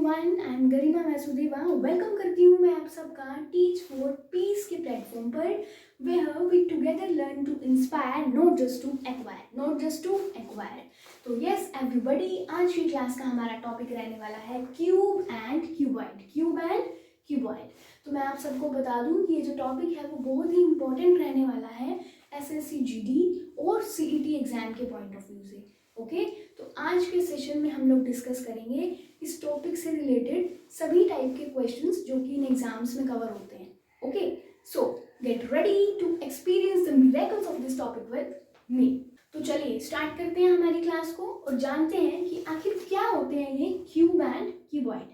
Everyone, I am Garima Vasudeva. Welcome करती हूँ मैं आप सबका टीच फॉर पीस के प्लेटफॉर्म पर। Where we together learn to inspire, not just to acquire. तो यस एवरीबॉडी, आज की क्लास का हमारा टॉपिक रहने वाला है क्यूब एंड क्यूबॉइड। तो मैं आप सबको बता दूं कि ये जो टॉपिक है वो बहुत ही इंपॉर्टेंट रहने वाला है एसएससी जीडी और सीईटी एग्जाम के पॉइंट ऑफ व्यू से। ओके, तो आज के सेशन में हम लोग डिस्कस करेंगे इस टॉपिक से रिलेटेड सभी टाइप के क्वेश्चंस जो कि इन एग्जाम्स में कवर होते हैं। Okay, so get ready to experience the miracles of this topic with me. तो चलिए स्टार्ट करते हैं हमारी क्लास को और जानते हैं कि आखिर क्या होते हैं ये क्यूब एंड क्यूबॉइड।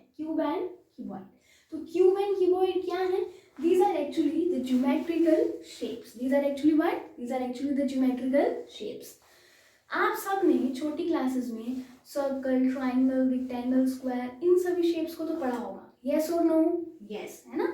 तो क्यूब एंड क्यूबॉइड क्या है? These are actually the geometrical shapes. These are actually the geometrical shapes. आप सब ने छोटी क्लासेस में सर्कल, ट्राइंगल, रेक्टेंगल, स्क्वायर, इन सभी शेप्स को तो पढ़ा होगा। यस और नो? यस, है ना?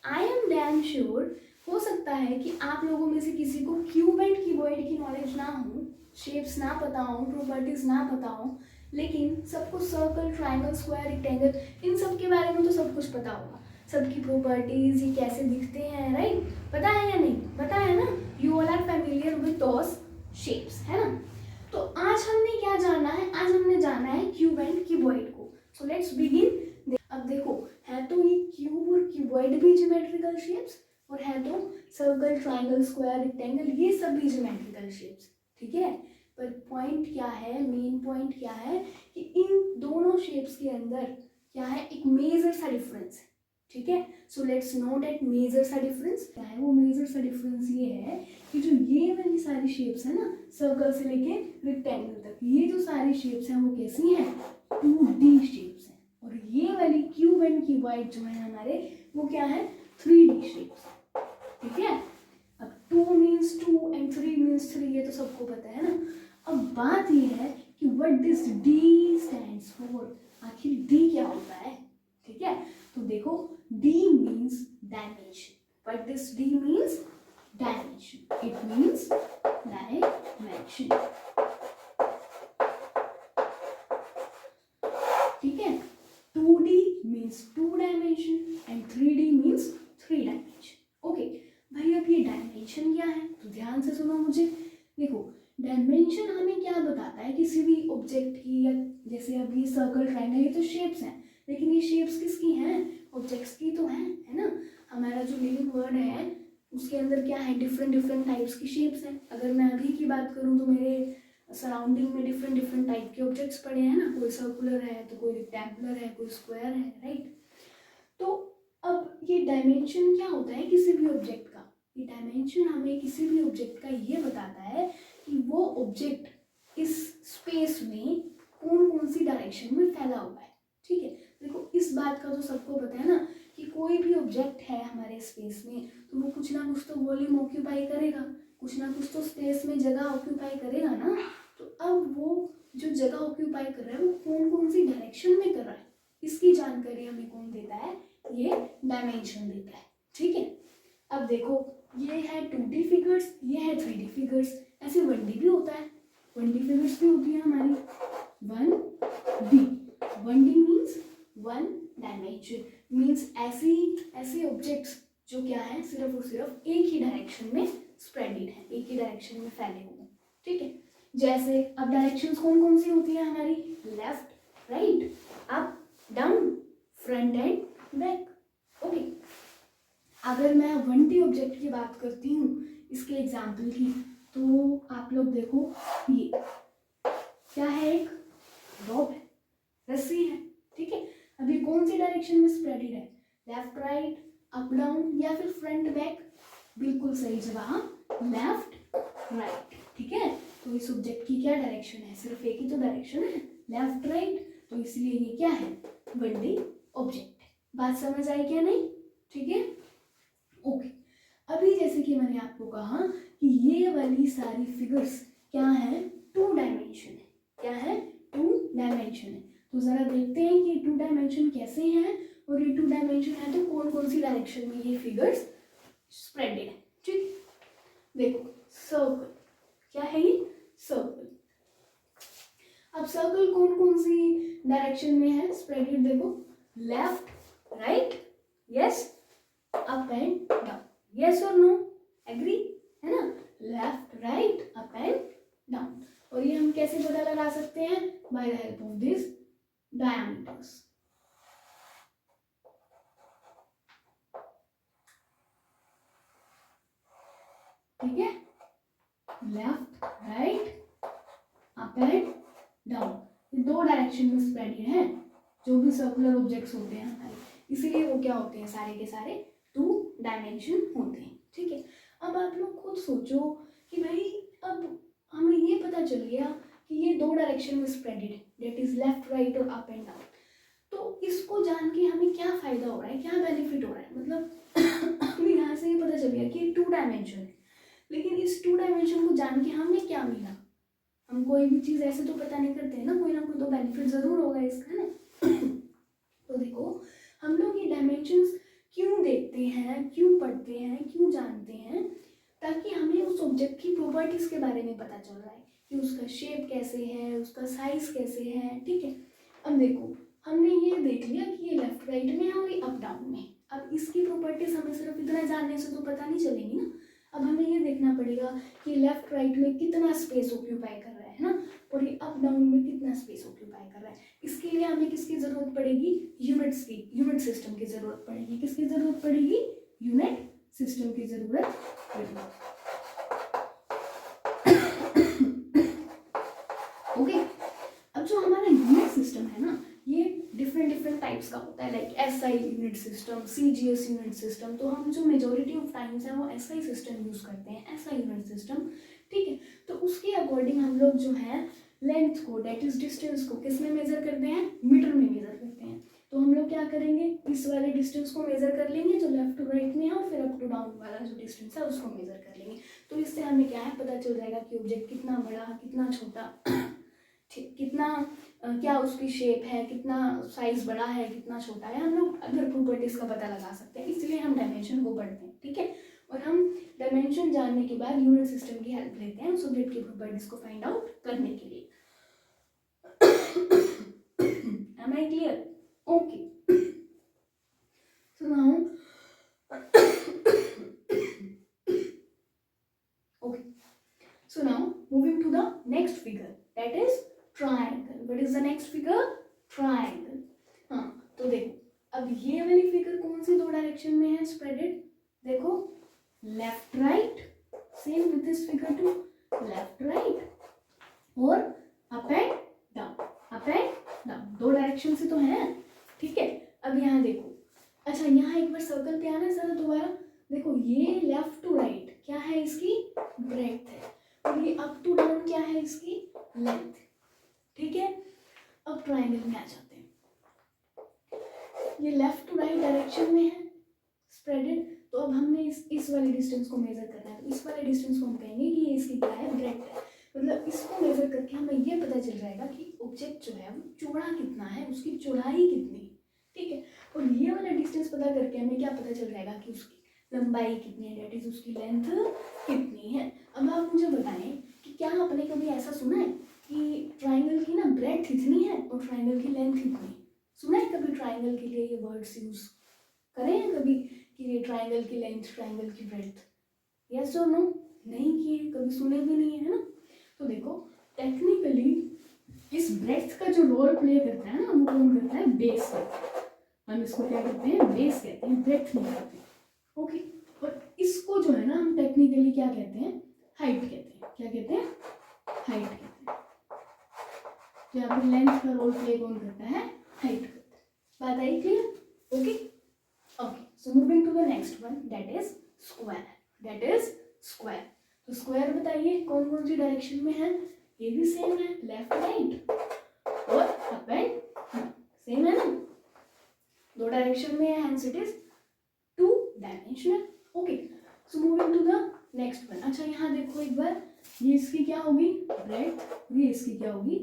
आई एम डैम श्योर, हो सकता है कि आप लोगों में से किसी को क्यूब एंड क्यूबॉइड की नॉलेज ना हो, शेप्स ना पता हो, प्रॉपर्टीज ना पता हो, लेकिन सबको सर्कल, ट्राइंगल, स्क्वायर, रेक्टेंगल इन सब के बारे में तो सब कुछ पता होगा। सबकी प्रॉपर्टीज, ये कैसे दिखते हैं, राइट? पता है या नहीं? पता है ना? You all are familiar with those shapes, है ना? तो आज हमने क्या जाना है? आज हमने जाना है क्यूब एंड क्यूबॉइड को। So let's begin. अब देखो, है तो ये क्यूब और क्यूबॉइड भी ज्योमेट्रिकल शेप्स, और है तो सर्कल, ट्राइंगल, स्क्वायर, रेक्टेंगल, ये सब भी ज्योमेट्रिकल शेप्स, ठीक है? पर पॉइंट क्या है, मेन पॉइंट क्या है कि इन दोनों शेप्स के अंदर क्या है, एक मेजर सा डिफरेंस है, ठीक है? So let's know that major सा डिफरेंस क्या है। वो मेजर सा डिफरेंस ये है कि जो ये वाली सारी शेप्स है ना, सर्कल से लेके रेक्टेंगल तक, ये जो सारी शेप्स हैं वो कैसी हैं? 2D शेप्स हैं। और ये वाली क्यूब एंड क्यूबॉइड जो है हमारे, वो क्या है? 3D शेप्स, ठीक है? अब 2 मीन्स 2 एंड 3 मीन्स 3, ये तो सबको पता है ना। अब बात ये है कि what this D stands for, आखिर D क्या होता है, ठीक है? तो देखो, D means dimension. What this D means? Dimension. It means dimension. ठीक है? 2D means 2 dimension and 3D means 3 dimension. Okay. भाई अब ये डायमेंशन क्या है तो ध्यान से सुनो मुझे। देखो, डायमेंशन हमें क्या बताता है किसी भी ऑब्जेक्ट की, या जैसे अब ये सर्कल, ट्रायंगल, ये तो शेप्स हैं, लेकिन ये शेप्स किसकी हैं? ऑब्जेक्ट्स की तो हैं, है ना? हमारा जो लिविंग वर्ल्ड है उसके अंदर क्या है, डिफरेंट टाइप्स की शेप्स हैं। अगर मैं अभी की बात करूं तो मेरे सराउंडिंग में डिफरेंट टाइप के ऑब्जेक्ट्स पड़े हैं ना। कोई सर्कुलर है, तो कोई रेक्टेंगुलर है, कोई स्क्वायर है, राइट? तो अब ये डायमेंशन क्या होता है किसी भी ऑब्जेक्ट का? ये डायमेंशन हमें किसी भी ऑब्जेक्ट का ये बताता है कि वो ऑब्जेक्ट इस स्पेस में कौन कौन सी डायरेक्शन में फैला हुआ है, ठीक है? देखो, इस बात का तो सबको पता है ना कि कोई भी ऑब्जेक्ट है हमारे स्पेस में तो वो कुछ ना कुछ तो वॉल्यूम ऑक्यूपाई करेगा, कुछ ना कुछ तो स्पेस में जगह ऑक्यूपाई करेगा ना। तो अब वो जो जगह ऑक्यूपाई कर रहा है वो कौन कौन सी डायरेक्शन में कर रहा है, इसकी जानकारी हमें कौन देता है? ये डायमेंशन देता है, ठीक है? अब देखो, ये है 2D फिगर्स, ये है 3D फिगर्स। ऐसे 1D भी होता है, 1D फिगर्स भी होती है हमारी। 1D मीन्स 1 डायमेंशन, मीन्स ऐसे ऑब्जेक्ट्स जो क्या है, सिर्फ और सिर्फ एक ही डायरेक्शन में स्प्रेडेड है, एक ही डायरेक्शन में फैले हुए, ठीक है? जैसे अब डायरेक्शंस कौन कौन सी होती है हमारी? Left, right, up, down, front end back. Okay, अगर मैं 1D ऑब्जेक्ट की बात करती हूँ, इसके एग्जाम्पल की, तो आप लोग देखो, ये क्या है? एक रॉड है, रस्सी है, ठीक है? अभी कौन सी डायरेक्शन में स्प्रेडेड है? लेफ्ट, राइट, अप, डाउन, या फिर फ्रंट, बैक? बिल्कुल सही जवाब, लेफ्ट, राइट, ठीक है? तो इस ऑब्जेक्ट की क्या डायरेक्शन है? सिर्फ एक ही तो डायरेक्शन है, लेफ्ट, राइट, तो इसलिए ये क्या है? 1D ऑब्जेक्ट है। बात समझ आई क्या नहीं? ठीक है, ओके। अभी जैसे कि मैंने आपको कहा कि ये वाली सारी फिगर्स क्या है? 2 डायमेंशन है। क्या है? 2 डायमेंशन है। तो जरा देखते हैं कि 2 डायमेंशन कैसे हैं, और ये 2 डायमेंशन है तो कौन कौन सी डायरेक्शन में ये फिगर्स स्प्रेडेड है, ठीक? देखो, सर्कल, क्या है ये? सर्कल। अब सर्कल कौन कौन सी डायरेक्शन में है स्प्रेडेड, देखो left right, yes, up and down, yes और नो, एग्री है ना, left right up and down. और ये हम कैसे पता लगा सकते हैं, by the help of this diameters. ठीक है, left right up and down, ये दो डायरेक्शन में स्प्रेडेड है जो भी सर्कुलर ऑब्जेक्ट्स होते हैं हमारे, इसीलिए वो क्या होते हैं, सारे के सारे 2 डायमेंशन होते हैं। ठीक है, अब आप लोग खुद सोचो कि भाई अब हमें ये पता चल गया कि ये 2 डायरेक्शन में स्प्रेडेड है, दैट इज लेफ्ट राइट और अप एंड डाउन। तो इसको जान के हमें क्या फायदा हो रहा है, क्या बेनिफिट हो रहा है, मतलब हमें यहाँ से ये पता चल गया कि 2 डायमेंशन है, लेकिन इस 2 डायमेंशन को जान के हमें क्या मिला। हम कोई भी चीज़ ऐसे तो पता नहीं करते हैं ना कोई तो बेनिफिट ज़रूर होगा इसका ना। तो देखो हम लोग ये डायमेंशंस क्यों देखते हैं, क्यों पढ़ते हैं, क्यों जानते हैं, ताकि हमें उस ऑब्जेक्ट की प्रॉपर्टीज़ के बारे में पता चल रहा है कि उसका शेप कैसे है, उसका साइज कैसे है। ठीक है, अब देखो हमने ये देख लिया कि ये लेफ्ट राइट में है और ये अप डाउन में। अब इसकी प्रॉपर्टीज़ हमें सिर्फ इतना जानने से तो पता नहीं चलेगी ना, अब हमें ये देखना पड़ेगा कि लेफ्ट राइट में कितना स्पेस ऑक्यूपाई कर रहा है ना, और ये अप डाउन में कितना स्पेस ऑक्यूपाई कर रहा है। इसके लिए हमें किसकी ज़रूरत पड़ेगी, यूनिट्स की, यूनिट सिस्टम की ज़रूरत पड़ेगी। किसकी ज़रूरत पड़ेगी, यूनिट सिस्टम की ज़रूरत पड़ेगी। ओके, अब जो हमारा यूनिट सिस्टम है ना, ये डिफरेंट टाइप्स का होता है, like SI unit system, CGS unit system. तो हम जो मेजोरिटी ऑफ टाइम्स है वो SI सिस्टम यूज़ करते हैं, SI यूनिट सिस्टम। ठीक है, तो उसके अकॉर्डिंग हम लोग जो है लेंथ को, डेट इज डिस्टेंस को किस में मेजर करते हैं, मीटर में मेजर करते हैं। तो हम लोग क्या करेंगे, इस वाले डिस्टेंस को मेजर कर लेंगे जो लेफ्ट टू राइट में है, और फिर अप टू डाउन वाला जो डिस्टेंस है उसको मेजर कर लेंगे। तो इससे हमें क्या है पता चल जाएगा कि ऑब्जेक्ट कितना बड़ा, कितना छोटा, कितना क्या उसकी शेप है, कितना साइज बड़ा है, कितना छोटा है। हम लोग अदर प्रॉपर्टीज का पता लगा सकते हैं, इसलिए हम डायमेंशन को पढ़ते हैं। ठीक है, और हम डायमेंशन जानने के बाद यूनिट सिस्टम की हेल्प लेते हैं उस ऑब्जेक्ट की प्रॉपर्टीज को फाइंड आउट करने के लिए। Am I clear? Okay. So now, okay. So now moving to the next figure, that is triangle. What is the next figure? Triangle. हाँ, तो देखो अब ये वाली फिगर कौन सी 2 डायरेक्शन में है स्प्रेडेड, देखो left right, same with this figure too, left right और up and down, up and down, 2 direction से तो है। ठीक है, अब यहाँ देखो, अच्छा यहाँ एक बार सर्कल पे आना जरा दोबारा, देखो ये लेफ्ट टू राइट क्या है, इसकी ब्रेड्थ है, और ये अप टू डाउन क्या है, इसकी लेंथ। ठीक है, अब ट्राइंगल में आ जाते हैं, ये लेफ्ट टू राइट डायरेक्शन में है स्प्रेडेड, तो अब हमने इस वाले डिस्टेंस को मेजर करना है। तो इस वाले डिस्टेंस को हम कहेंगे कि ये इसकी क्या है, ब्रेड्थ है। मतलब इसको मेजर करके हमें ये पता चल जाएगा कि ऑब्जेक्ट जो है वो चौड़ा कितना है, उसकी चौड़ाई कितनी है। ठीक है, और ये वाला डिस्टेंस पता करके हमें क्या पता चल जाएगा कि उसकी लंबाई कितनी है, दैट इज उसकी लेंथ कितनी है। अब आप मुझे बताएं कि क्या आपने कभी ऐसा सुना है कि ट्राइंगल की ना ब्रेड्थ इतनी है और ट्राइंगल की लेंथ इतनी, सुना है कभी ट्राइंगल के लिए ये वर्ड्स यूज करें हैं कभी कि ये ट्राइंगल की लेंथ, ट्राइंगल की ब्रेड्थ, यस और नो, नहीं किए, कभी सुने भी नहीं है ना। तो देखो टेक्निकली इस ब्रेड्थ का जो रोल प्ले करता है ना वो कौन करता है, बेस करता है। हम इसको क्या कहते हैं, बेस कहते हैं, ब्रेड्थ नहीं कहते। ओके, और इसको जो है ना हम टेक्निकली क्या कहते हैं, हाइट कहते हैं। क्या कहते हैं, हाइट कहते हैं। तो यहाँ पर लेंथ का रोल प्ले कौन करता है, हाइट करता है। बात आई clear? Okay okay, so moving to the next one, that is square, that is square. तो स्क्वायर बताइए कौन कौन सी डायरेक्शन में है, ये भी सेम है, लेफ्ट राइट और अप एंड सेम है ना, 2 डायरेक्शन में है, hence it is 2 dimensional. Okay, so moving to the next one. अच्छा यहाँ देखो एक बार, ये इसकी क्या होगी, ब्रेड्थ, ये इसकी क्या होगी,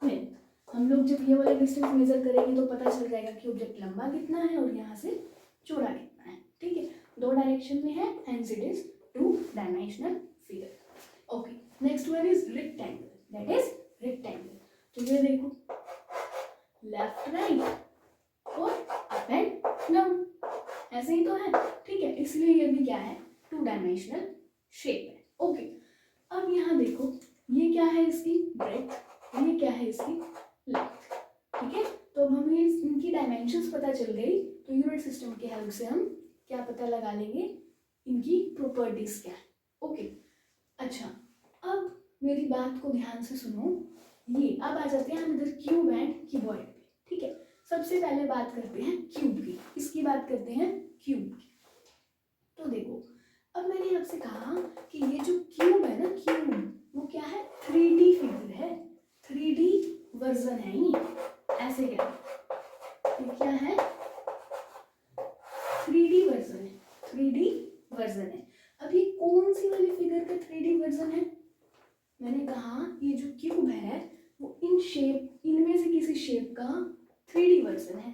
लेंथ। हम लोग जब ये वाला डिस्टेंस मेजर करेंगे तो पता चल जाएगा कि ऑब्जेक्ट लंबा कितना है और यहाँ से चौड़ा कितना है। ठीक है, 2 डायरेक्शन में है, hence it is 2 dimensional figure. Okay, next one is rectangle, that is rectangle. तो ये देखो, लेफ्ट राइट और अप एंड डाउन, ऐसे ही तो है, ठीक है। इसलिए ये भी क्या है, 2 डायमेंशनल शेप है। ओके, अब यहाँ देखो, ये क्या है इसकी ब्रेथ, ये क्या है इसकी लेंथ, ठीक है। तो अब हमें इनकी डायमेंशंस पता चल गई, तो यूनिट सिस्टम की हेल्प से हम क्या पता लगा लेंगे, इनकी प्रॉपर्टीज क्या है। ओके, अच्छा, अब मेरी बात को ध्यान से सुनो। ये अब आ जाते हैं हम इधर क्यूब एंड क्यूबॉइड पे, ठीक है। सबसे पहले बात करते हैं क्यूब की, इसकी बात करते हैं क्यूब की। तो देखो, अब मैंने आपसे कहा कि ये जो क्यूब है ना, क्यूब वो क्या है, 3D फिगर है, 3D वर्जन है ये, ऐसे क्या ये क्या है, 3D वर्जन है, 3D वर्जन है। अब ये कौन सी वाली फिगर का 3D वर्जन है, मैंने कहा ये जो क्यूब है वो इन शेप, इनमें से किसी शेप का 3D वर्जन है।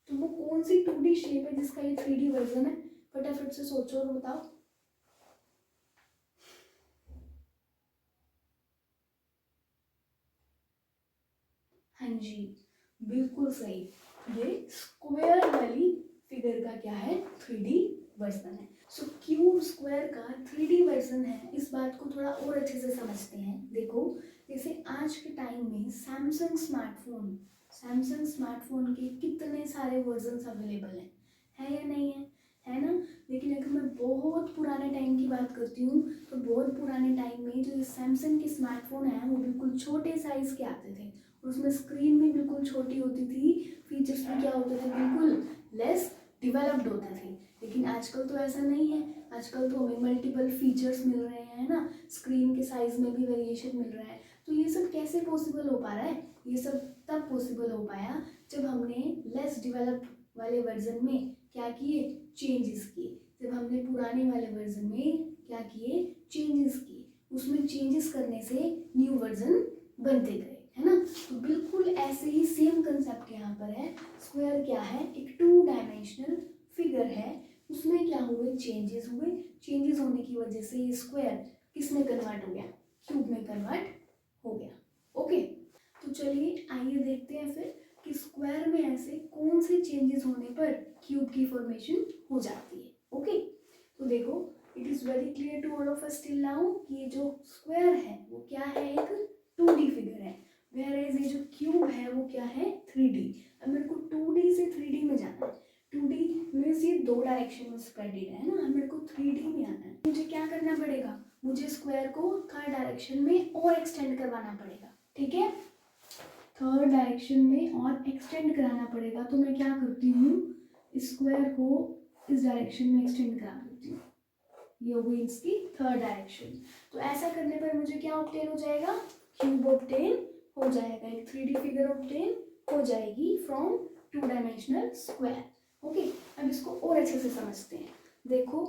तो वो कौन सी 2D शेप है जिसका ये 3D वर्जन है, फटाफट से सोचो और बताओ। हाँ जी, बिल्कुल सही, ये स्क्वायर वाली फिगर का क्या है, 3D वर्जन है। सो क्यूब स्क्वायर का 3D वर्जन है, इस बात को थोड़ा और अच्छे से समझते हैं। देखो, जैसे आज के टाइम में सैमसंग स्मार्टफोन के कितने सारे वर्जन्स अवेलेबल हैं, है या नहीं है ना। लेकिन अगर मैं बहुत पुराने टाइम की बात करती हूँ, तो बहुत पुराने टाइम में जो सैमसंग के स्मार्टफोन हैं वो बिल्कुल छोटे साइज़ के आते थे, और उसमें स्क्रीन भी बिल्कुल छोटी होती थी, फीचर्स भी क्या होते थे, बिल्कुल लेस डेवलप्ड होते थे। लेकिन आजकल तो ऐसा नहीं है, आजकल तो हमें मल्टीपल फीचर्स मिल रहे हैं ना, स्क्रीन के साइज़ में भी वेरिएशन मिल रहा है। तो ये सब कैसे पॉसिबल हो पा रहा है, ये सब तब पॉसिबल हो पाया जब हमने लेस डेवलप्ड वाले वर्जन में क्या किए, चेंजेस किए। जब हमने पुराने वाले वर्जन में क्या किए, चेंजेस किए, उसमें चेंजेस करने से न्यू वर्जन बनते गए, है ना। तो बिल्कुल ऐसे ही सेम कंसेप्ट यहाँ पर है। स्क्वायर क्या है, एक 2 डायमेंशनल फिगर है, उसमें क्या हुए, चेंजेस हुए, चेंजेस होने की वजह से ये स्क्वायर किस में कन्वर्ट हो गया, क्यूब में कन्वर्ट हो गया। ओके, तो चलिए आइए देखते हैं फिर कि स्क्वायर में ऐसे कौन से चेंजेस होने पर क्यूब की फॉर्मेशन हो जाती है। ओके, तो देखो, it is very clear to all of us till now कि ये जो स्क्वायर है वो क्या है, एक 2D फिगर है, वेयर ये जो क्यूब है वो क्या है, 3D। अब मेरे को 2D से 3D में जाना है, 2D मीन्स ये 2 डायरेक्शन में स्प्रेडेड है ना, मेरे को 3D में आना है। मुझे क्या करना पड़ेगा, मुझे स्क्वायर को 3rd डायरेक्शन में और एक्सटेंड करवाना पड़ेगा, ठीक है, 3rd डायरेक्शन में और एक्सटेंड कराना पड़ेगा। तो मैं क्या करती हूँ, स्क्वायर को इस डायरेक्शन में एक्सटेंड करा देती हूँ, ये हो गई इसकी 3rd डायरेक्शन। तो ऐसा करने पर मुझे क्या ऑब्टेन हो जाएगा, क्यूब ऑब्टेन हो जाएगा, एक 3D फिगर ऑब्टेन हो जाएगी फ्रॉम 2 डायमेंशनल स्क्वायर। ओके, अब इसको और अच्छे से समझते हैं। देखो,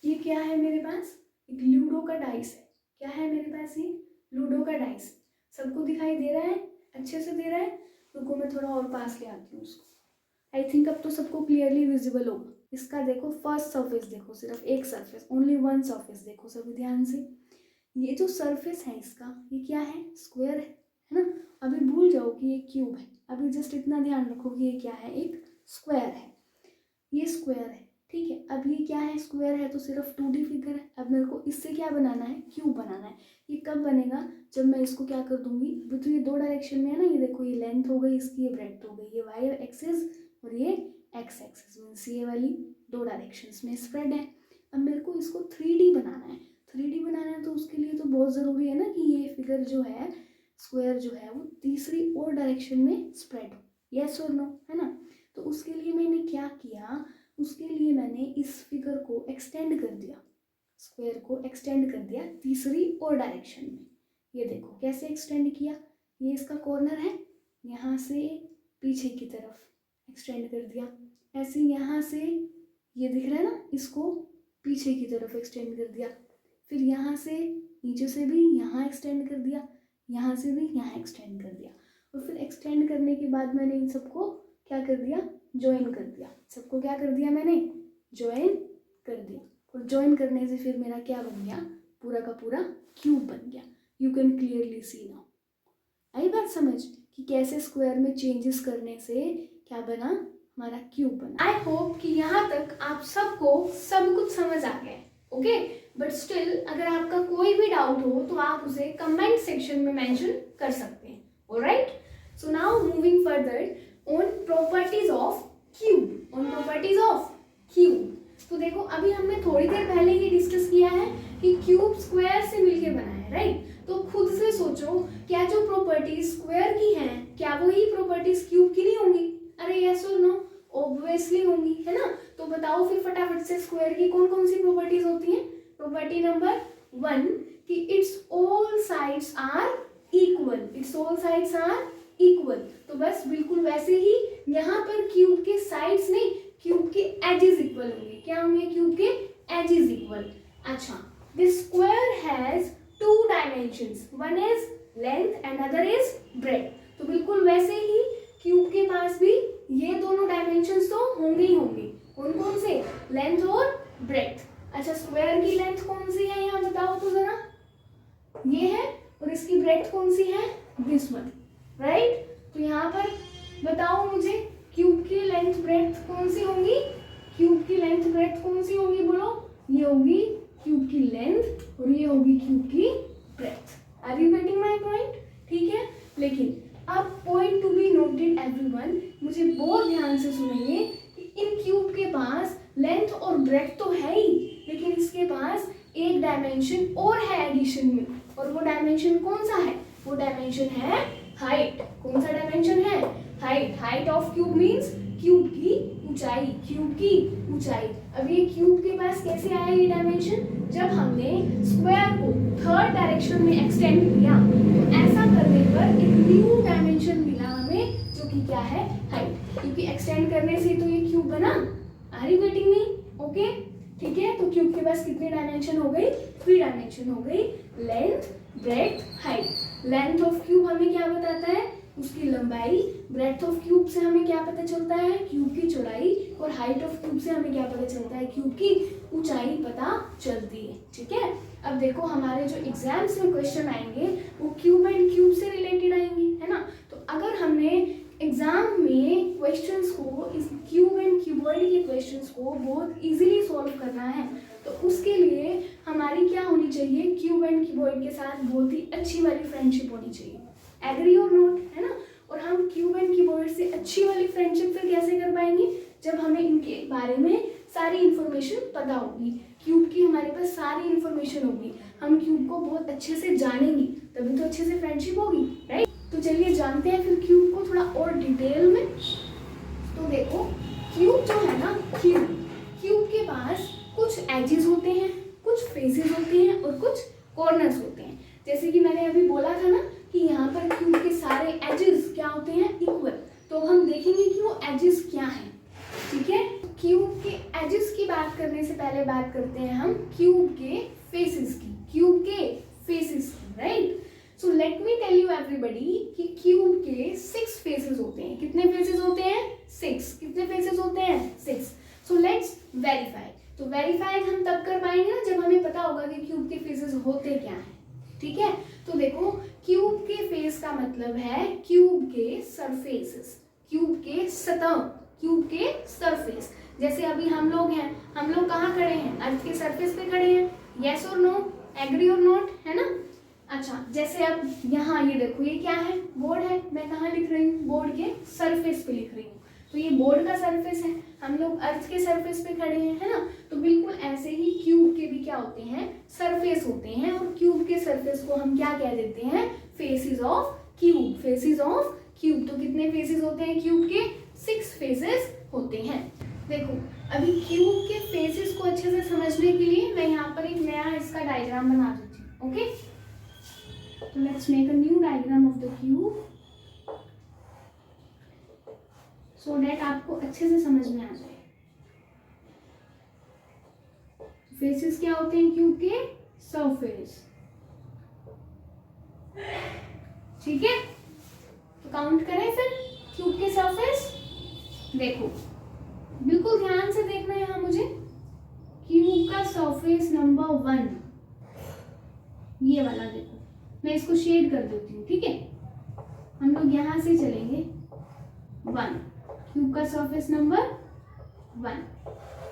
ये क्या है मेरे पास, एक लूडो का डाइस है, क्या है मेरे पास, ये लूडो का डाइस। सबको दिखाई दे रहा है, अच्छे से दे रहा है, रुको मैं थोड़ा और पास ले आती हूँ उसको। आई थिंक अब तो सबको क्लियरली विजिबल होगा। इसका देखो फर्स्ट सरफेस, देखो सिर्फ एक सरफेस, ओनली वन सरफेस, देखो सभी ध्यान से। ये जो सरफेस है इसका, ये क्या है, स्क्वायर है ना। अभी भूल जाओ कि ये क्यूब है, अभी जस्ट इतना ध्यान रखो कि ये क्या है, एक स्क्वायर है, ये स्क्वायर है, ठीक है। अब ये क्या है, स्क्वायर है तो सिर्फ 2D फिगर है। अब मेरे को इससे क्या बनाना है, क्यूब बनाना है। ये कब बनेगा, जब मैं इसको क्या कर दूंगी, अभी तो ये 2 डायरेक्शन में है ना, ये देखो, ये लेंथ हो गई इसकी, ये ब्रेड्थ हो गई, ये वाई एक्सिस और ये एक्स एक्सिस, मीन्स ये वाली 2 डायरेक्शंस में स्प्रेड है। अब मेरे को इसको 3D बनाना है, 3D बनाना है तो उसके लिए तो बहुत ज़रूरी है ना कि ये फिगर जो है, स्क्वायर जो है वो तीसरी और डायरेक्शन में स्प्रेड हो, यस और नो, है ना। तो उसके लिए मैंने क्या किया, उसके लिए मैंने इस फिगर को एक्सटेंड कर दिया, स्क्वायर को एक्सटेंड कर दिया तीसरी और डायरेक्शन में। ये देखो कैसे एक्सटेंड किया, ये इसका कॉर्नर है, यहाँ से पीछे की तरफ एक्सटेंड कर दिया, ऐसे यहाँ से ये दिख रहा है ना, इसको पीछे की तरफ एक्सटेंड कर दिया, फिर यहाँ से नीचे से भी यहाँ एक्सटेंड कर दिया, यहाँ से भी यहाँ एक्सटेंड कर दिया, और फिर एक्सटेंड करने के बाद मैंने इन सबको क्या कर दिया, ज्वाइन कर दिया। सबको क्या कर दिया मैंने, ज्वाइन कर दिया, और ज्वाइन करने से फिर मेरा क्या बन गया, पूरा का पूरा क्यूब बन गया। You can clearly see now, I बात समझ कि कैसे स्क्वायर में चेंजेस करने से क्या बना, हमारा क्यूब बना। आई होप कि यहाँ तक आप सबको सब कुछ समझ आ गया है। ओके, बट स्टिल अगर आपका कोई भी डाउट हो तो आप उसे कमेंट सेक्शन में मेंशन कर सकते हैं। Alright, so now moving further on properties of cube, on properties of cube. तो देखो अभी हमने थोड़ी देर पहले ही डिस्कस किया है कि क्यूब स्क्वायर से मिलके बना है, राइट? तो खुद से सोचो, क्या जो प्रॉपर्टीज स्क्वायर की हैं क्या वही प्रॉपर्टीज क्यूब की नहीं होंगी? अरे यस और नो, ऑब्वियसली होंगी, है ना? तो बताओ फिर फटाफट से स्क्वायर की कौन कौन सी प्रॉपर्टीज होती हैं। प्रॉपर्टी नंबर 1 कि it's all sides are equal, it's all sides are equal. तो बस बिल्कुल वैसे ही यहाँ पर क्यूब के साइड्स नहीं, क्यूब के एजेस इक्वल होंगे। क्या होंगे? क्यूब के एजेस इक्वल। अच्छा, this square has 2 dimensions, one is length and other is breadth. तो बिल्कुल वैसे ही क्यूब के पास भी ये दोनों डायमेंशंस तो होंगे ही होंगे। कौन कौन से? लेंथ और ब्रेड्थ। अच्छा, स्क्वायर की लेंथ कौन सी है यहाँ बताओ तो जरा। ये है, और इसकी ब्रेड्थ कौन सी है? This one, right? तो यहाँ पर बताओ मुझे क्यूब की लेंथ ब्रेड्थ कौन सी होंगी? क्यूब की लेंथ ब्रेड्थ कौन सी होगी बोलो? ये होगी क्यूब की लेंथ और ये होगी क्यूब की breadth. Are you getting my point? ठीक है, लेकिन अब point to be noted everyone, मुझे बहुत ध्यान से सुनिए कि इन क्यूब के पास लेंथ और ब्रेड्थ तो है ही, लेकिन इसके पास एक डायमेंशन और है एडिशन में, और वो डायमेंशन कौन सा है? वो डायमेंशन है हाइट। कौन सा डायमेंशन है? Height. Height of cube means cube की ऊंचाई, क्यूब की ऊंचाई। अब ये क्यूब के पास कैसे आया ये डायमेंशन? जब हमने स्क्वायर को थर्ड डायरेक्शन में एक्सटेंड किया तो ऐसा करने पर एक न्यू डायमेंशन मिला हमें, जो कि क्या है? हाइट। क्योंकि एक्सटेंड करने से तो ये क्यूब बना। Are you getting me? Okay, ठीक है। तो क्यूब के पास कितनी डायमेंशन हो गई? 3 डायमेंशन हो गई, length, breadth, height. Length of cube हमें क्या बताता है? उसकी लंबाई। ब्रेड्थ ऑफ क्यूब से हमें क्या पता चलता है? क्यूब की चौड़ाई। और हाइट ऑफ क्यूब से हमें क्या पता चलता है? क्यूब की ऊंचाई पता चलती है। ठीक है, अब देखो हमारे जो एग्जाम्स में क्वेश्चन आएंगे वो क्यूब एंड क्यूब से रिलेटेड आएंगे, है ना? तो अगर हमने एग्जाम में क्वेश्चंस को, इस क्यूब एंड क्यूबॉइड के क्वेश्चंस को बहुत इजीली सॉल्व करना है, तो उसके लिए हमारी क्या होनी चाहिए? क्यूब एंड क्यूबॉइड के साथ बहुत ही अच्छी वाली फ्रेंडशिप होनी चाहिए। एग्री और नोट, है ना? और हम क्यूब एंड क्यूबॉइड से अच्छी वाली फ्रेंडशिप फिर कैसे कर पाएंगे? जब हमें इनके बारे में सारी इन्फॉर्मेशन पता होगी, क्यूब की हमारे पास सारी इन्फॉर्मेशन होगी, हम क्यूब को बहुत अच्छे से जानेंगे, तभी तो अच्छे से फ्रेंडशिप होगी, राइट? तो चलिए जानते हैं फिर क्यूब को थोड़ा और डिटेल में। तो देखो क्यूब जो है ना, क्यूब के पास कुछ एजेस होते हैं, कुछ फेसेस होते हैं और कुछ कॉर्नर्स होते हैं। जैसे कि मैंने अभी बोला था ना कि यहाँ पर क्यूब के सारे एजेस क्या होते हैं? इक्वल। तो हम देखेंगे कि वो एजेस क्या हैं। ठीक है, क्यूब के एजेस की बात करने से पहले बात करते हैं हम क्यूब के फेसेस की, क्यूब के फेसेस की, right? So let me tell you everybody कि क्यूब के 6 फेसेस होते हैं। कितने फेसेस होते हैं? 6। कितने फेसेस होते हैं? 6। So let's verify. तो वेरीफाई हम तब कर पाएंगे ना जब हमें पता होगा कि क्यूब के फेसेस होते क्या हैं। ठीक है, तो देखो क्यूब के फेस का मतलब है क्यूब के सरफेसेस, क्यूब के सतह, क्यूब के सरफेस। जैसे अभी हम लोग हैं, हम लोग कहाँ खड़े हैं? अर्थ के सरफेस पे खड़े हैं। यस और नो, एग्री और नोट, है ना? अच्छा, जैसे अब यहाँ ये देखो, ये क्या है? बोर्ड है। मैं कहाँ लिख रही हूँ? बोर्ड के सरफेस पे लिख रही हूँ। तो ये बोर्ड का सरफेस है, हम लोग अर्थ के सरफेस पे खड़े हैं, है ना? तो बिल्कुल ऐसे ही क्यूब के भी क्या होते हैं? सरफेस होते हैं। और क्यूब के सरफेस को हम क्या कह देते हैं? Faces of cube, faces of cube. तो कितने फेसेस होते हैं क्यूब के? 6 फेसेस होते हैं। देखो अभी क्यूब के फेसेस को अच्छे से समझने के लिए मैं यहाँ पर एक नया इसका डायग्राम बना देती हूँ। ओके, तो let's make a new diagram of the cube so that आपको अच्छे से समझ में आ जाए। फेसेस क्या होते हैं क्यूब के? सरफेस। ठीक है, तो काउंट करें फिर क्यूब के सरफेस। देखो बिल्कुल ध्यान से देखना यहाँ मुझे। क्यूब का सरफेस नंबर 1 ये वाला देखो, मैं इसको शेड कर देती हूँ। ठीक है, हम लोग यहाँ से चलेंगे 1, क्यूब का सरफेस नंबर 1,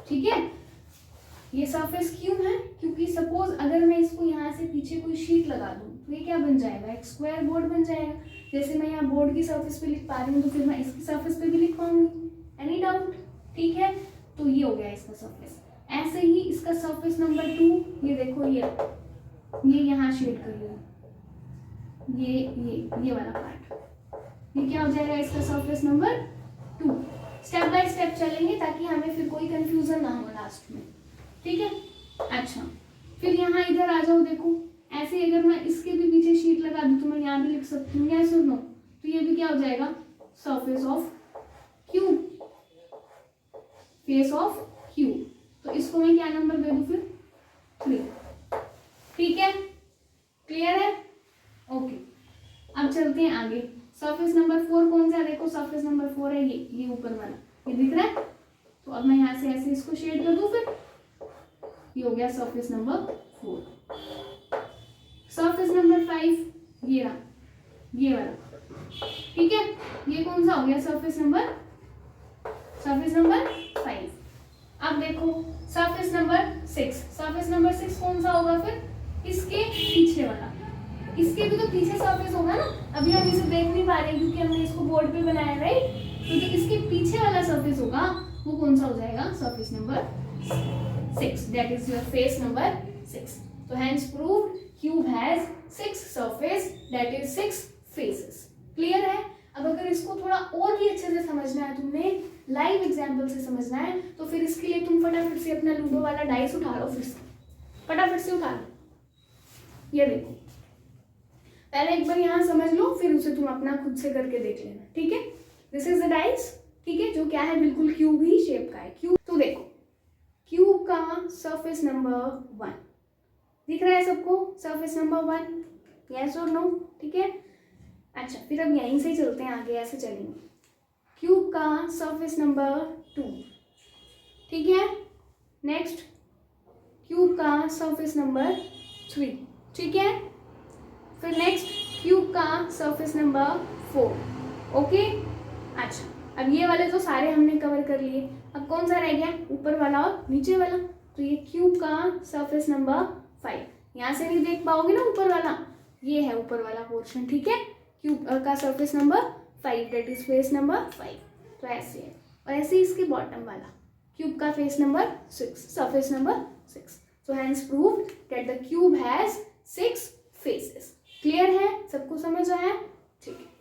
ठीक है। ये सरफेस क्यों है, क्योंकि सपोज अगर मैं इसको यहाँ से पीछे कोई शीट लगा दूँ तो ये क्या बन जाएगा, एक स्क्वायर बोर्ड बन जाएगा। जैसे मैं यहाँ बोर्ड की सरफेस पे लिख पा रही हूँ तो फिर मैं इसकी सरफेस पे भी लिख पाऊंगी। एनी डाउट, ठीक है। तो ये हो गया इसका सरफेस। ऐसे ही इसका सरफेस नंबर 2, ये देखो ये यहाँ शेड कर लिया, ये वाला पार्ट, ये क्या हो जाएगा इसका surface number 2। Step by step चलेंगे ताकि हमें फिर कोई कंफ्यूजन ना हो लास्ट में, ठीक है। अच्छा, फिर यहाँ इधर आ जाओ, देखो ऐसे अगर मैं इसके भी पीछे शीट लगा दूँ तो मैं यहाँ भी लिख सकती हूँ, यस और नो। तो ये भी क्या हो जाएगा, surface of cube, face of cube. तो इसको मैं क्या नंबर दे दूँ फिर, 3, ठीक है, क्लियर है, ओके। अब चलते हैं आगे। सरफेस नंबर 4 कौन सा है, देखो सरफेस नंबर 4 है ये ऊपर वाला, ये दिख रहा है। तो अब मैं यहाँ से ऐसे इसको शेड कर दूँ, फिर ये हो गया सरफेस नंबर 4। सरफेस नंबर 5 ये रहा, ये वाला, ठीक है। ये कौन सा हो गया, सरफेस नंबर 5। अब देखो सरफेस नंबर 6, सरफेस नंबर 6 कौन सा होगा फिर, इसके पीछे वाला। इसके भी तो पीछे सरफेस होगा ना, अभी हम इसे देख नहीं पा रहे क्योंकि हमने इसको बोर्ड पे बनाया, राइट। तो जो इसके पीछे वाला सरफेस होगा वो कौन सा हो जाएगा, surface number 6, that is your face number 6। तो hence proved cube has 6 surface, that is 6 faces. Clear है। अब अगर इसको थोड़ा और भी अच्छे से समझना है, तुमने लाइव एग्जाम्पल से समझना है, तो फिर इसके लिए तुम फटाफट से अपना लूडो वाला डाइस उठा लो, फिर से फटाफट से उठा लो। ये देखो, पहले एक बार यहाँ समझ लो, फिर उसे तुम अपना खुद से करके देख लेना, ठीक है। दिस इज द डाइस, ठीक है, जो क्या है, बिल्कुल क्यूब ही शेप का है। क्यूब, तो देखो क्यूब का सरफेस नंबर 1 दिख रहा है सबको, सरफेस नंबर 1, यस और नो, ठीक है। अच्छा, फिर अब यहीं से चलते हैं आगे, ऐसे चलेंगे। क्यूब का सरफेस नंबर 2, ठीक है। नेक्स्ट क्यूब का सरफेस नंबर 3, ठीक है। फिर नेक्स्ट क्यूब का सरफेस नंबर 4, ओके। अच्छा, अब ये वाले तो सारे हमने कवर कर लिए, अब कौन सा रह गया, ऊपर वाला और नीचे वाला। तो ये क्यूब का सरफेस नंबर 5, यहाँ से नहीं देख पाओगे ना ऊपर वाला, ये है ऊपर वाला पोर्शन, ठीक है। क्यूब का surface number 5, that is face number 5। तो ऐसे है, और ऐसे इसके बॉटम वाला क्यूब का face number 6, surface number 6। So hence proved that the cube has 6 faces. Clear है, सबको समझ आया, ठीक है।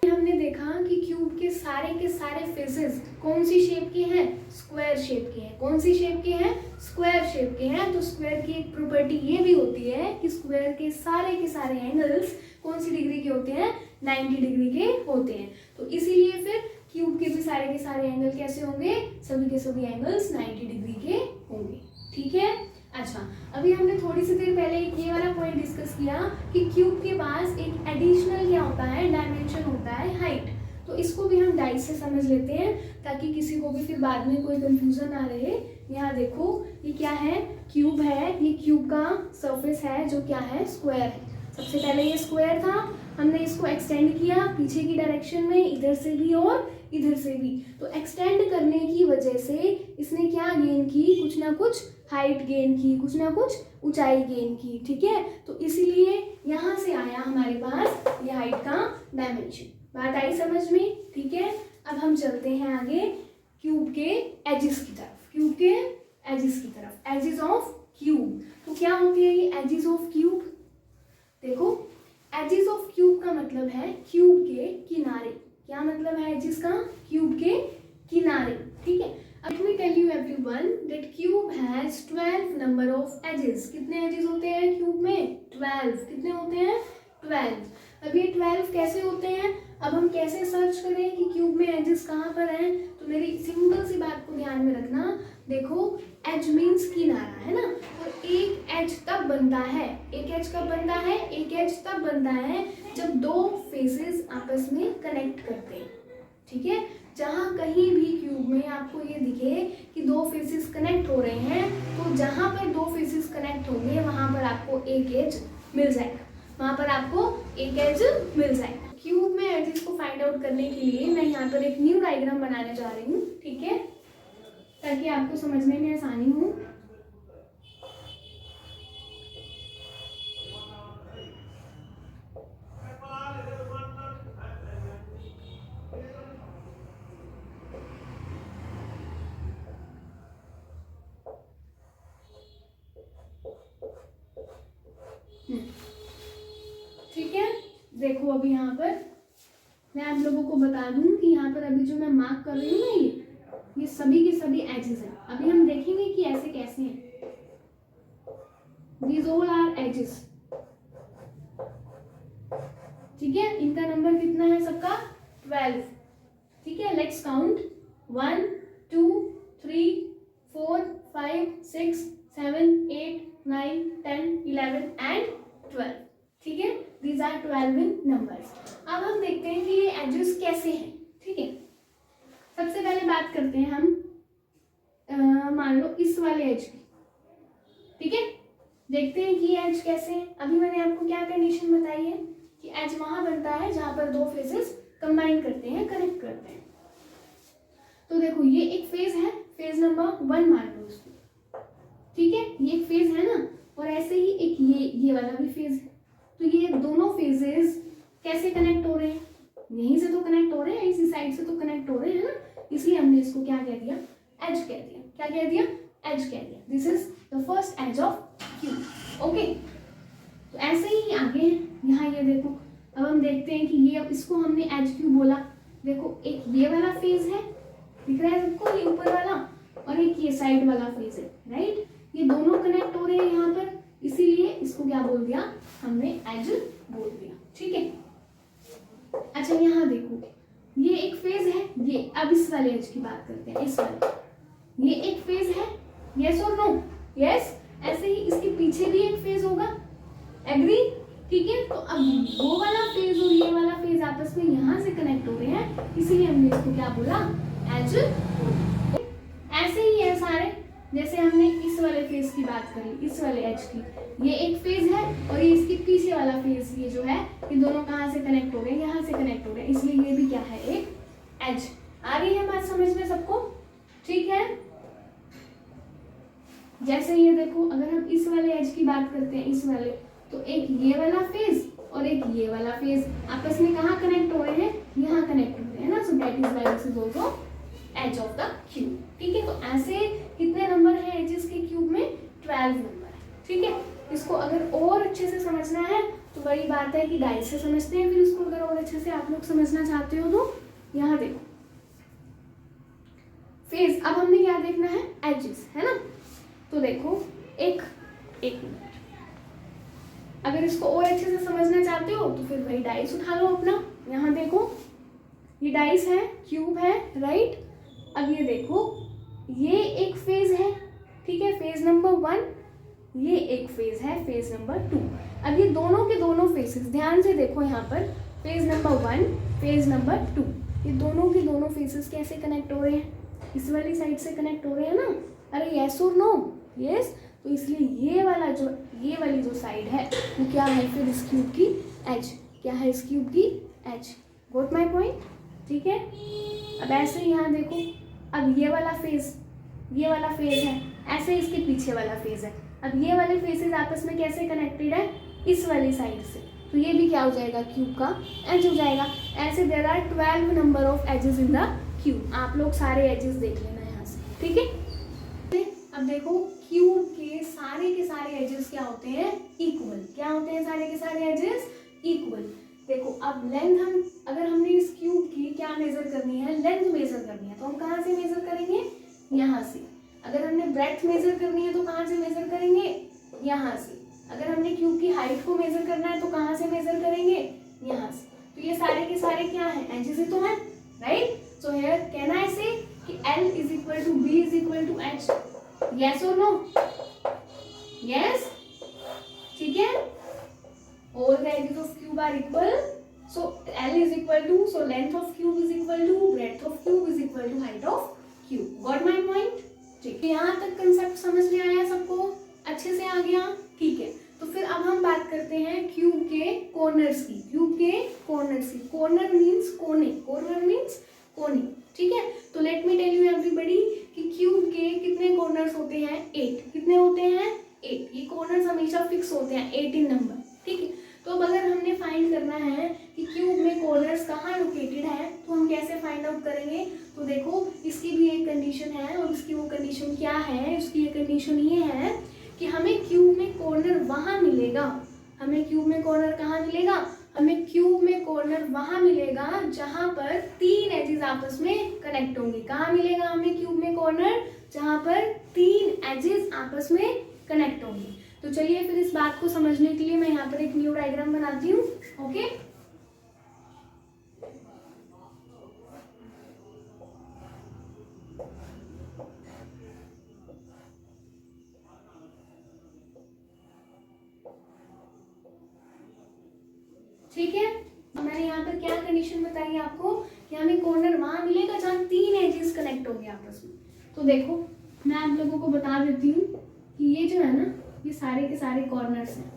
हमने देखा कि क्यूब के सारे फेसेस कौन सी शेप के हैं, स्क्वायर शेप के हैं। कौन सी शेप के हैं, स्क्वायर शेप के हैं। तो स्क्वायर की एक प्रॉपर्टी ये भी होती है कि स्क्वायर के सारे एंगल्स कौन सी डिग्री के होते हैं, 90 डिग्री के होते हैं। तो इसीलिए फिर क्यूब के भी सारे एंगल कैसे होंगे, सभी के सभी एंगल्स 90 डिग्री के होंगे, ठीक है। अच्छा, अभी हमने थोड़ी सी देर पहले एक ये वाला पॉइंट डिस्कस किया कि क्यूब के पास एक एडिशनल क्या होता है, डायमेंशन होता है, हाइट। तो इसको भी हम डाइस से समझ लेते हैं ताकि किसी को भी फिर बाद में कोई कंफ्यूजन ना रहे। यहाँ देखो ये क्या है, क्यूब है, ये क्यूब का सरफेस है जो क्या है, स्क्वायर है। सबसे पहले ये स्क्वायर था, हमने इसको एक्सटेंड किया पीछे की डायरेक्शन में, इधर से भी और इधर से भी। तो एक्सटेंड करने की वजह से इसने क्या गेन की, कुछ ना कुछ हाइट गेन की, कुछ ना कुछ ऊंचाई गेन की, ठीक है। तो इसीलिए यहाँ से आया हमारे पास ये हाइट का डायमेंशन। बात आई समझ में, ठीक है। अब हम चलते हैं आगे क्यूब के एजिस की तरफ, क्यूब के एजिस की तरफ, एजिस ऑफ क्यूब। तो क्या होते हैं ये एजिस ऑफ क्यूब, देखो एजिस ऑफ क्यूब का मतलब है क्यूब के किनारे। क्या मतलब है एजिस का, क्यूब के किनारे, ठीक है। Let me tell you everyone that cube has 12 number of edges. कितने edges होते हैं क्यूब में, 12। कितने होते हैं, 12। अब ये 12 कैसे होते हैं, अब हम कैसे सर्च करें कि क्यूब में edges कहाँ पर हैं। तो मेरी सिंपल सी बात को ध्यान में रखना, देखो एज मीन्स किनारा है ना, और एक एज तब बनता है, एक एज कब बनता है, एक एज तब बनता है जब दो फेसेस आपस में कनेक्ट करते हैं, ठीक है। जहाँ कहीं भी क्यूब में आपको ये दिखे कि दो फेसेस कनेक्ट हो रहे हैं, तो जहाँ पर दो फेसेस कनेक्ट होंगे वहाँ पर आपको एक एज मिल जाएगा, वहाँ पर आपको एक एज मिल जाएगा। क्यूब में एजेस को फाइंड आउट करने के लिए मैं यहाँ पर एक न्यू डायग्राम बनाने जा रही हूँ, ठीक है, ताकि आपको समझने में आसानी हो। ठीक है, देखो अभी यहाँ पर मैं आप लोगों को बता दूं कि यहाँ पर अभी जो मैं मार्क कर रही हूँ ना, ये सभी के सभी एजेस हैं। अभी हम देखेंगे कि ऐसे कैसे हैं। These all are edges, ठीक है। इनका नंबर कितना है सबका? 12, ठीक है। लेट्स काउंट 1 2 3 4 5 6 7 8 9 10 11 एंड 12, ठीक है। These are 12 in numbers। अब हम देखते हैं कि ये एजेस कैसे हैं, ठीक है। सबसे पहले बात करते हैं हम मान लो इस वाले एज की, ठीक है। देखते हैं कि एज कैसे हैं। अभी मैंने आपको क्या कंडीशन बताई है कि एज वहां बनता है जहां पर दो फेजेस कंबाइन करते हैं, कनेक्ट करते हैं। तो देखो ये एक फेज है, फेज नंबर 1 मान लो इसको, ठीक है। ये एक फेज है ना, और ऐसे ही एक ये वाला भी फेज है। तो ये दोनों फेजेस कैसे कनेक्ट हो रहे हैं? यहीं से तो कनेक्ट हो रहे हैं, इसी साइड से तो कनेक्ट हो रहे हैं ना, इसलिए हमने इसको क्या कह दिया? एज कह दिया। क्या कह दिया? एज कह दिया। This is the first edge of cube, okay. तो ऐसे ही आगे है, यहाँ ये देखो। अब हम देखते हैं कि ये, अब इसको हमने एज क्यों बोला? देखो एक ये वाला फेज है, दिख रहा है सबको, ये ऊपर वाला, और एक ये साइड वाला फेज है, राइट। ये दोनों कनेक्ट हो रहे हैं यहाँ पर, इसीलिए इसको क्या बोल दिया हमने? एज बोल दिया, ठीक है। अच्छा यहाँ देखो, ये एक फेज है, ये अब इस वाले एज की बात करते हैं, इस वाले, ये एक फेज है, यस और नो? यस। ऐसे ही इसके पीछे भी एक फेज होगा, एग्री, ठीक है। तो अब वो वाला फेज और ये वाला फेज आपस में यहाँ से कनेक्ट हो रहे हैं, इसीलिए हमने इसको क्या बोला? एज। ऐसे ही है सारे, जैसे हमने इस वाले फेज की बात करी, इस वाले एज की, ये एक फेज है, और ये इसके पीछे वाला फेज, ये जो है, ये दोनों कहाँ से कनेक्ट हो रहे हैं? यहाँ से कनेक्ट हो रहे हैं, इसलिए ये भी क्या है? एक एज। आ रही है बात समझ में सबको? ठीक है। जैसे ये देखो, अगर हम इस वाले एज की बात करते हैं, इस वाले, तो एक ये वाला फेज और एक ये वाला फेज आपस में कहाँ कनेक्ट हो रहे हैं? यहाँ कनेक्ट हो रहे हैं ना। So that is why this is also edge of the cube, ठीक है। तो ऐसे कितने नंबर है एजेस के क्यूब में? 12 नंबर है, ठीक है। इसको अगर और अच्छे से समझना है तो वही बात है कि डाई से समझते हैं, फिर इसको अगर और अच्छे से आप लोग समझना चाहते हो तो यहाँ देखो फेज। अब हमने क्या देखना है? एजेस, है ना। तो देखो एक मिनट, अगर इसको और अच्छे से समझना चाहते हो तो फिर वही डाइस उठा लो अपना। यहाँ देखो ये डाइस है, क्यूब है, राइट। अब ये देखो, ये एक फेज है, ठीक है, फेज नंबर 1, ये एक फेज है, फेज नंबर 2। अब ये दोनों के दोनों फेसेस, ध्यान से देखो यहाँ पर, फेज नंबर 1, फेज नंबर 2, ये दोनों के दोनों फेसेस कैसे कनेक्ट हो रहे हैं? इस वाली साइड से कनेक्ट हो रहे हैं ना। अरे यस और नो? यस। तो इसलिए ये वाली जो साइड है वो क्या है फिर इस क्यूब की? एज। क्या है इस क्यूब की? एज। Got my point? ठीक है। अब ऐसे यहाँ देखो, अब ये वाला फेज है, ऐसे इसके पीछे वाला फेज है। अब ये वाले फेसेस आपस में कैसे कनेक्टेड है? इस वाली साइड से। तो ये भी क्या हो जाएगा? क्यूब का एज हो जाएगा। ऐसे there are 12 number of edges in the cube. आप लोग सारे एजेस देख लेना यहाँ से, ठीक है। अब देखो क्यूब के सारे एजेस क्या होते हैं? इक्वल। क्या होते हैं सारे के सारे एजेस? इक्वल। देखो अब लेंथ, अगर हमने इस क्यूब की क्या मेजर करनी है? लेंथ मेजर करनी है, तो हम कहाँ से मेजर करेंगे? यहाँ से। अगर हमने ब्रेड्थ मेजर करनी है तो कहाँ से मेजर करेंगे? यहाँ से। अगर हमने क्यूब की हाइट को मेजर करना है तो कहाँ से मेजर करेंगे? यहाँ से। तो ये सारे के सारे क्या है? एजेस ही तो है, right. So here can I say कि L is equal to B is equal to H? Yes और नो? यस, ठीक है। All the edges of cube are equal. So L is equal to, so length of cube is equal to, breadth of cube is equal to height of cube. Got my point? ठीक है। यहाँ तक concept समझ में आया सबको? अच्छे से आ गया? ठीक है। तो फिर अब हम बात करते हैं क्यूब के कॉर्नर्स की। क्यूब के कॉर्नर्स की, कॉर्नर मीन्स कोने, कॉर्नर मीन्स कोने, ठीक है। तो let me tell you everybody कि क्यूब के कितने कॉर्नर्स होते हैं? 8। कितने होते हैं? 8। ये कॉर्नर्स हमेशा फिक्स होते हैं 18 नंबर, ठीक है। तो अब अगर हमने फाइंड करना है कि क्यूब में कॉर्नर्स कहाँ लोकेटेड है तो हम कैसे फाइंड आउट करेंगे? तो देखो इसकी भी एक कंडीशन है और इसकी वो कंडीशन क्या है? उसकी एक कंडीशन ये है कि हमें क्यूब में कॉर्नर वहाँ मिलेगा। हमें क्यूब में कॉर्नर कहाँ मिलेगा? हमें क्यूब में कॉर्नर वहाँ मिलेगा जहाँ पर 3 एजेस आपस में कनेक्ट होंगे। कहाँ मिलेगा हमें क्यूब में कॉर्नर? जहाँ पर 3 एजेस आपस में कनेक्ट होंगे। तो चलिए फिर इस बात को समझने के लिए मैं यहाँ पर एक न्यू डायग्राम बनाती हूँ। ओके, ठीक है। मैंने यहाँ पर क्या कंडीशन बताई आपको कि हमें कॉर्नर वहां मिलेगा जहाँ 3 एजेस कनेक्ट होंगे आपस में। तो देखो मैं आप लोगों को बता देती हूँ कि ये जो है ना, ये सारे के सारे कॉर्नर्स हैं।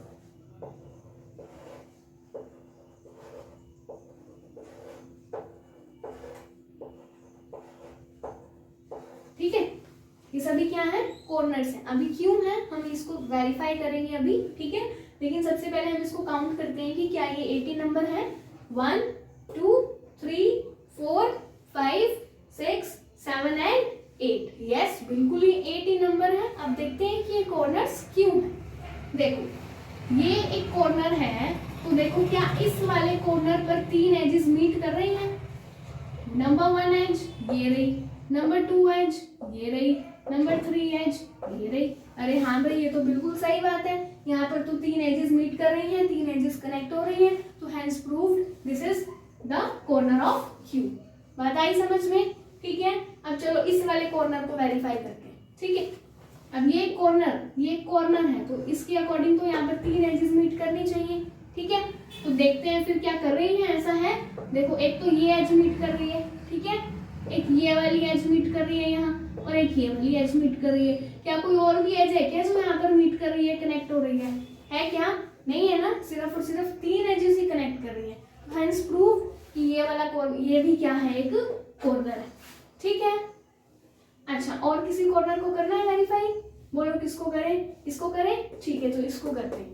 ठीक है, ये सभी क्या है? कॉर्नर्स हैं। अभी क्यों है हम इसको वेरीफाई करेंगे अभी, ठीक है। लेकिन सबसे पहले हम इसको काउंट करते हैं कि क्या ये 18 नंबर है? 1 2 3 4 5 6 7 एंड 8। यस, बिल्कुल ये 18 नंबर है। अब देखते हैं कि ये कॉर्नर्स क्यों है। देखो ये एक कॉर्नर है, तो देखो क्या इस वाले कॉर्नर पर 3 एजेस मीट कर रही हैं? नंबर 1 एज ये रही, नंबर 2 एज ये रही, नंबर 3 एज ये रही। अरे हाँ भाई, ये तो बिल्कुल सही बात है। यहाँ पर तो 3 एजेस मीट कर रही हैं, 3 एजेस कनेक्ट हो रही हैं, तो hence proved this is the corner of cube. बात आई समझ में? ठीक है। अब चलो इस वाले कॉर्नर को वेरीफाई करते हैं, ठीक है। अब ये कॉर्नर है, तो इसके अकॉर्डिंग तो यहाँ पर 3 एजेस मीट करनी चाहिए, ठीक है। तो देखते हैं फिर क्या कर रही है। ऐसा है, देखो एक तो ये एज मीट कर रही है, ठीक है, एक ये वाली एज मीट कर रही है यहाँ, और एक ये वाली एज मीट कर रही है। क्या कोई और भी एज है क्या जो यहाँ पर मीट कर रही है, कनेक्ट हो रही है क्या? नहीं है ना, सिर्फ और सिर्फ 3 एजेस ही कनेक्ट कर रही है। हेंस प्रूव कि ये वाला ये भी क्या है? एक कॉर्नर है, ठीक है। अच्छा, और किसी कॉर्नर को करना है वेरीफाई? बोलो किसको करें? इसको करें, ठीक है, तो इसको करते हैं।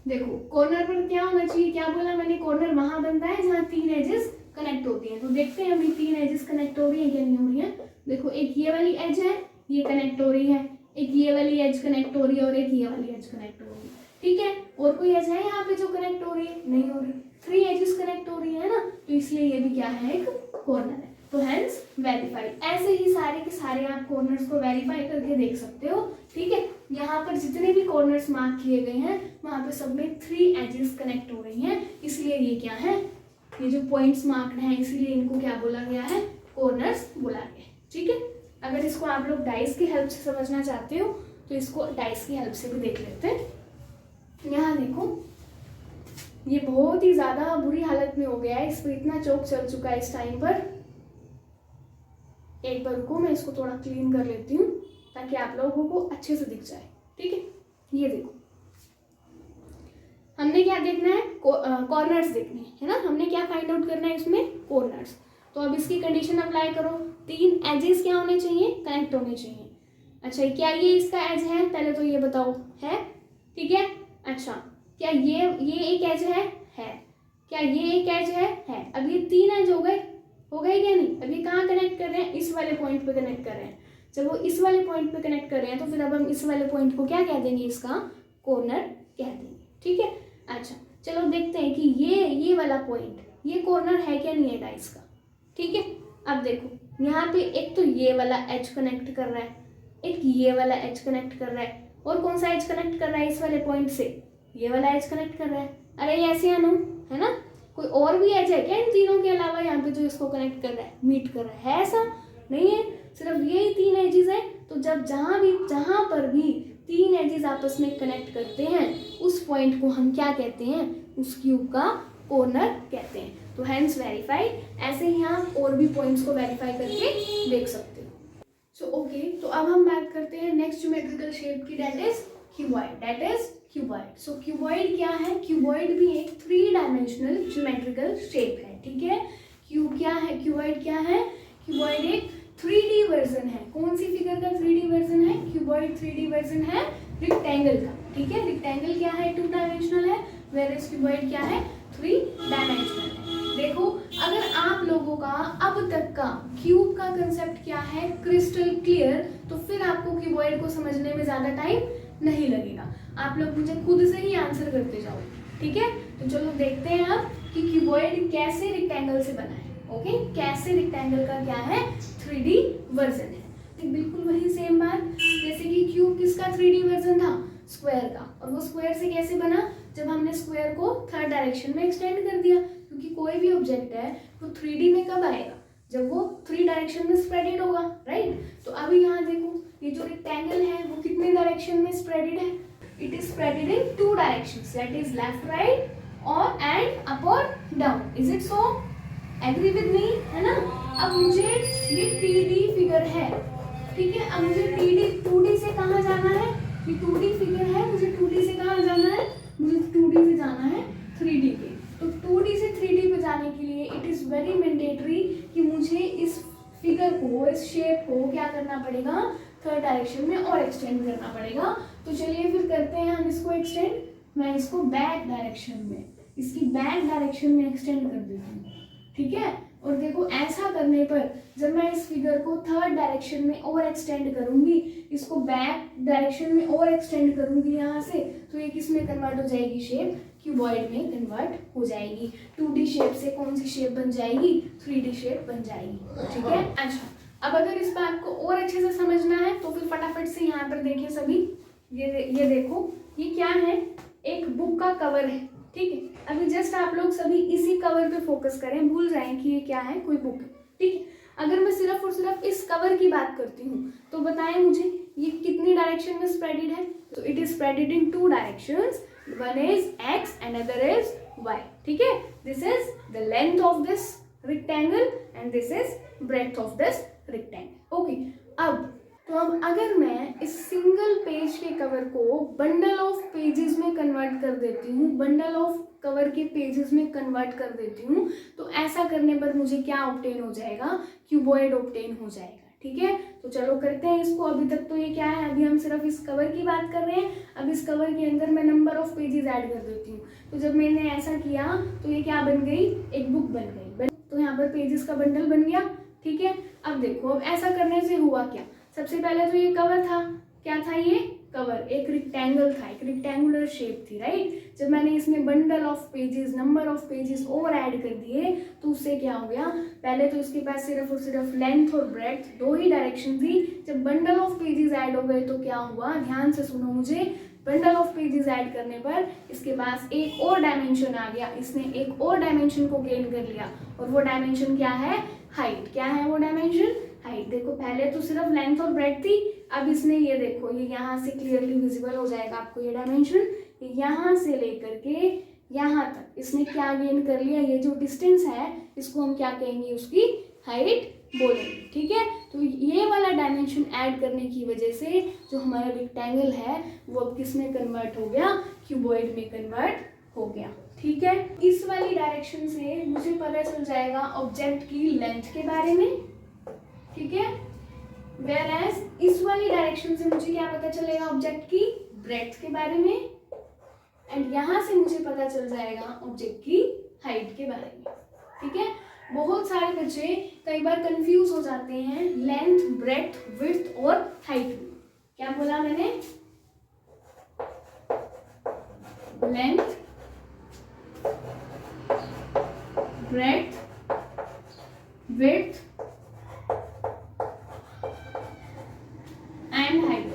देखो कॉर्नर पर क्या होना चाहिए? क्या बोला मैंने? कॉर्नर वहां बनता है जहाँ 3 एजेस कनेक्ट होती हैं। तो देखते हैं अभी 3 एजेस कनेक्ट हो रही है क्या नहीं हो रही है। देखो एक ये वाली एज है, ये कनेक्ट हो रही है, एक ये वाली एज कनेक्ट हो रही है, और एक ये वाली एज कनेक्ट हो रही है, ठीक है। और कोई एज है यहाँ पे जो कनेक्ट हो रही है? नहीं हो रही। 3 एजेस कनेक्ट हो रही है ना, तो इसलिए ये भी क्या है? एक कॉर्नर है। तो हेंस वेरीफाई। ऐसे ही सारे के सारे आप कॉर्नर्स को वेरीफाई करके देख सकते हो, ठीक है। यहाँ पर जितने भी कॉर्नर्स मार्क किए गए हैं वहां पे सब में 3 एजेस कनेक्ट हो रही हैं, इसलिए ये क्या है? ये जो पॉइंट्स मार्क्ड हैं, इसीलिए इनको क्या बोला गया है? कॉर्नर्स बोला गया है, ठीक है। अगर इसको आप लोग डाइस की हेल्प से समझना चाहते हो तो इसको डाइस की हेल्प से भी देख लेते हैं। यहाँ देखो ये बहुत ही ज्यादा बुरी हालत में हो गया है, इस पर इतना चौक चल चुका है इस टाइम पर। एक बार रुको, मैं इसको थोड़ा क्लीन कर लेती हूँ ताकि आप लोगों को अच्छे से दिख जाए, ठीक है। ये देखो हमने क्या देखना है? कॉर्नर्स देखने है ना। हमने क्या फाइंड आउट करना है इसमें? कॉर्नर्स। तो अब इसकी कंडीशन अप्लाई करो। 3 एजेस क्या होने चाहिए? कनेक्ट होने चाहिए। अच्छा, क्या ये इसका एज है? पहले तो ये बताओ, है? ठीक है। अच्छा, क्या ये एक एज है? क्या ये एक एज है? अब ये 3 एज हो गए क्या नहीं? अब ये कहाँ कनेक्ट कर रहे हैं? इस वाले पॉइंट पे कनेक्ट कर रहे हैं। जब वो इस वाले पॉइंट पे कनेक्ट कर रहे हैं तो फिर अब हम इस वाले पॉइंट को क्या कह देंगे? इसका कॉर्नर कह देंगे, ठीक है। अच्छा चलो देखते हैं कि ये वाला पॉइंट, ये कॉर्नर है क्या नहीं है डाइस का, ठीक है। अब देखो यहाँ पे एक तो ये वाला एज कनेक्ट कर रहा है, एक ये वाला एज कनेक्ट कर रहा है, और कौन सा एज कनेक्ट कर रहा है इस वाले पॉइंट से? ये वाला एज कनेक्ट कर रहा है। अरे ऐसे है ना, है ना? कोई और भी एज है क्या इन तीनों के अलावा यहाँ पे जो इसको कनेक्ट कर रहा है, मीट कर रहा है? ऐसा नहीं है, सिर्फ यही 3 एजेस है। तो जब जहाँ पर भी 3 एजेस आपस में कनेक्ट करते हैं उस पॉइंट को हम क्या कहते हैं? उस क्यूब का कॉर्नर कहते हैं। तो हेंस वेरीफाई। ऐसे ही आप और भी पॉइंट्स को वेरीफाई करके देख सकते हो। सो ओके, तो अब हम बात करते हैं नेक्स्ट ज्योमेट्रिकल शेप की, that is cuboid. Cuboid. So cuboid क्या है? क्यूबॉइड भी एक 3 डायमेंशनल ज्योमेट्रिकल शेप है, ठीक है। क्यूब क्या है? क्यूबॉइड क्या है? क्यूबॉइड एक 3D वर्जन है। कौन सी फिगर का 3D वर्जन है? क्यूबॉइड 3D वर्जन है रेक्टेंगल का, ठीक है। रेक्टेंगल क्या है? 2 डायमेंशनल है, वेयरएज क्यूबॉइड क्या है? 3 डायमेंशनल है। देखो, अगर आप लोगों का अब तक का क्यूब का कंसेप्ट क्या है क्रिस्टल क्लियर, तो फिर आपको क्यूबॉइड को समझने में ज्यादा टाइम नहीं लगेगा। आप लोग मुझे खुद से ही आंसर करते जाओ, ठीक है। तो चलो देखते हैं अब कि क्यूबॉइड कैसे रेक्टेंगल से बना है। ओके, कैसे रेक्टेंगल का क्या है? 3D वर्जन है। तो बिल्कुल वही सेम बात, जैसे कि क्यूब किसका 3D वर्जन था? स्क्वायर का। और वो स्क्वायर से कैसे बना? जब हमने स्क्वायर को थर्ड डायरेक्शन में एक्सटेंड कर दिया, क्योंकि कोई भी ऑब्जेक्ट है वो 3D में कब आएगा? जब वो 3 डायरेक्शन में स्प्रेडेड होगा, राइट। तो अभी यहाँ देखो, ये जो रेक्टेंगल है वो कितने डायरेक्शन में स्प्रेडेड है? It is spreaded in 2 directions, that is left right और एंड अप और down. Is it so? Agree with me, है ना। अब मुझे ये 3D फिगर है, ठीक है। अब मुझे 2D से कहाँ जाना है? ये 2D फिगर है, मुझे 2D से कहाँ जाना है? मुझे 2D से जाना है 3D पे। तो 2D से 3D पे जाने के लिए इट इज वेरी मैंडेटरी कि मुझे इस फिगर को, इस शेप को क्या करना पड़ेगा? थर्ड डायरेक्शन में और एक्सटेंड करना पड़ेगा। तो चलिए फिर करते हैं हम इसको एक्सटेंड। मैं इसको बैक डायरेक्शन में, इसकी बैक डायरेक्शन में एक्सटेंड कर देती हूँ, ठीक है। और देखो, ऐसा करने पर जब मैं इस फिगर को थर्ड डायरेक्शन में और एक्सटेंड करूंगी, इसको बैक डायरेक्शन में और एक्सटेंड करूंगी यहाँ से, तो ये किस में कन्वर्ट हो जाएगी? शेप क्यूबॉइड में कन्वर्ट हो जाएगी। 2D शेप से कौन सी शेप बन जाएगी? 3D शेप बन जाएगी, ठीक है। अच्छा, अब अगर इस बात को और अच्छे से समझना है तो फिर फटाफट से यहाँ पर देखिए सभी, ये देखो, ये क्या है? एक बुक का कवर है, ठीक है। अभी जस्ट आप लोग सभी इसी कवर पे फोकस करें, भूल जाएं कि ये क्या है, कोई बुक है, ठीक है। अगर मैं सिर्फ और सिर्फ इस कवर की बात करती हूँ तो बताएं मुझे ये कितनी डायरेक्शन में स्प्रेडेड है? तो it is spreaded in 2 directions, one is x and other is y, ठीक है। This is the length of this rectangle and this is breadth of this rectangle. Okay, अब अगर मैं इस सिंगल पेज के कवर को बंडल ऑफ पेजेस में convert कर देती हूँ, बंडल ऑफ कवर के पेजेस में कन्वर्ट कर देती हूँ, तो ऐसा करने पर मुझे क्या ऑब्टेन हो जाएगा? क्यूबॉइड ऑब्टेन हो जाएगा, ठीक है। तो चलो करते हैं इसको। अभी तक तो ये क्या है? अभी हम सिर्फ इस कवर की बात कर रहे हैं। अब इस कवर के अंदर मैं नंबर ऑफ पेजेस ऐड कर देती हूँ। तो जब मैंने ऐसा किया तो ये क्या बन गई? एक बुक बन गई। तो यहाँ पर पेजेस का बंडल बन गया, ठीक है। अब देखो, अब ऐसा करने से हुआ क्या? सबसे पहले तो ये कवर था, क्या था ये? कवर एक रेक्टेंगल था, एक रेक्टेंगुलर शेप थी, राइट। जब मैंने इसमें bundle of pages, number of pages और ऐड कर दिए तो उससे क्या हो गया? पहले तो इसके पास सिर्फ और सिर्फ लेंथ और ब्रेड्थ 2 ही डायरेक्शन थी। जब बंडल ऑफ पेजेस ऐड हो गए तो क्या हुआ? ध्यान से सुनो मुझे। बंडल ऑफ पेजेस ऐड करने पर इसके पास एक और डायमेंशन आ गया, इसने एक और डायमेंशन को गेन कर लिया, और वो डायमेंशन क्या है? हाइट। क्या है वो डायमेंशन? हाइट। देखो, पहले तो सिर्फ लेंथ और ब्रेड्थ थी, अब इसने ये देखो, ये यहाँ से क्लियरली विजिबल हो जाएगा आपको ये डायमेंशन, यहाँ से लेकर के यहाँ तक इसने क्या गेन कर लिया? ये जो डिस्टेंस है इसको हम क्या कहेंगे? उसकी हाइट बोलेंगे, ठीक है। तो ये वाला डायमेंशन ऐड करने की वजह से जो हमारा रेक्टेंगल है वो अब किस में कन्वर्ट हो गया? क्यूबॉइड में कन्वर्ट हो गया, ठीक है। इस वाली डायरेक्शन से मुझे पता चल जाएगा ऑब्जेक्ट की लेंथ के बारे में, ठीक है। वेयरएज इस वाली डायरेक्शन से मुझे क्या पता चलेगा? ऑब्जेक्ट की ब्रेड्थ के बारे में, एंड यहाँ से मुझे पता चल जाएगा ऑब्जेक्ट की हाइट के बारे में, ठीक है। बहुत सारे बच्चे कई बार कंफ्यूज हो जाते हैं लेंथ, ब्रेड्थ, विड्थ और हाइट में। क्या बोला मैंने? Length, breadth, width and height.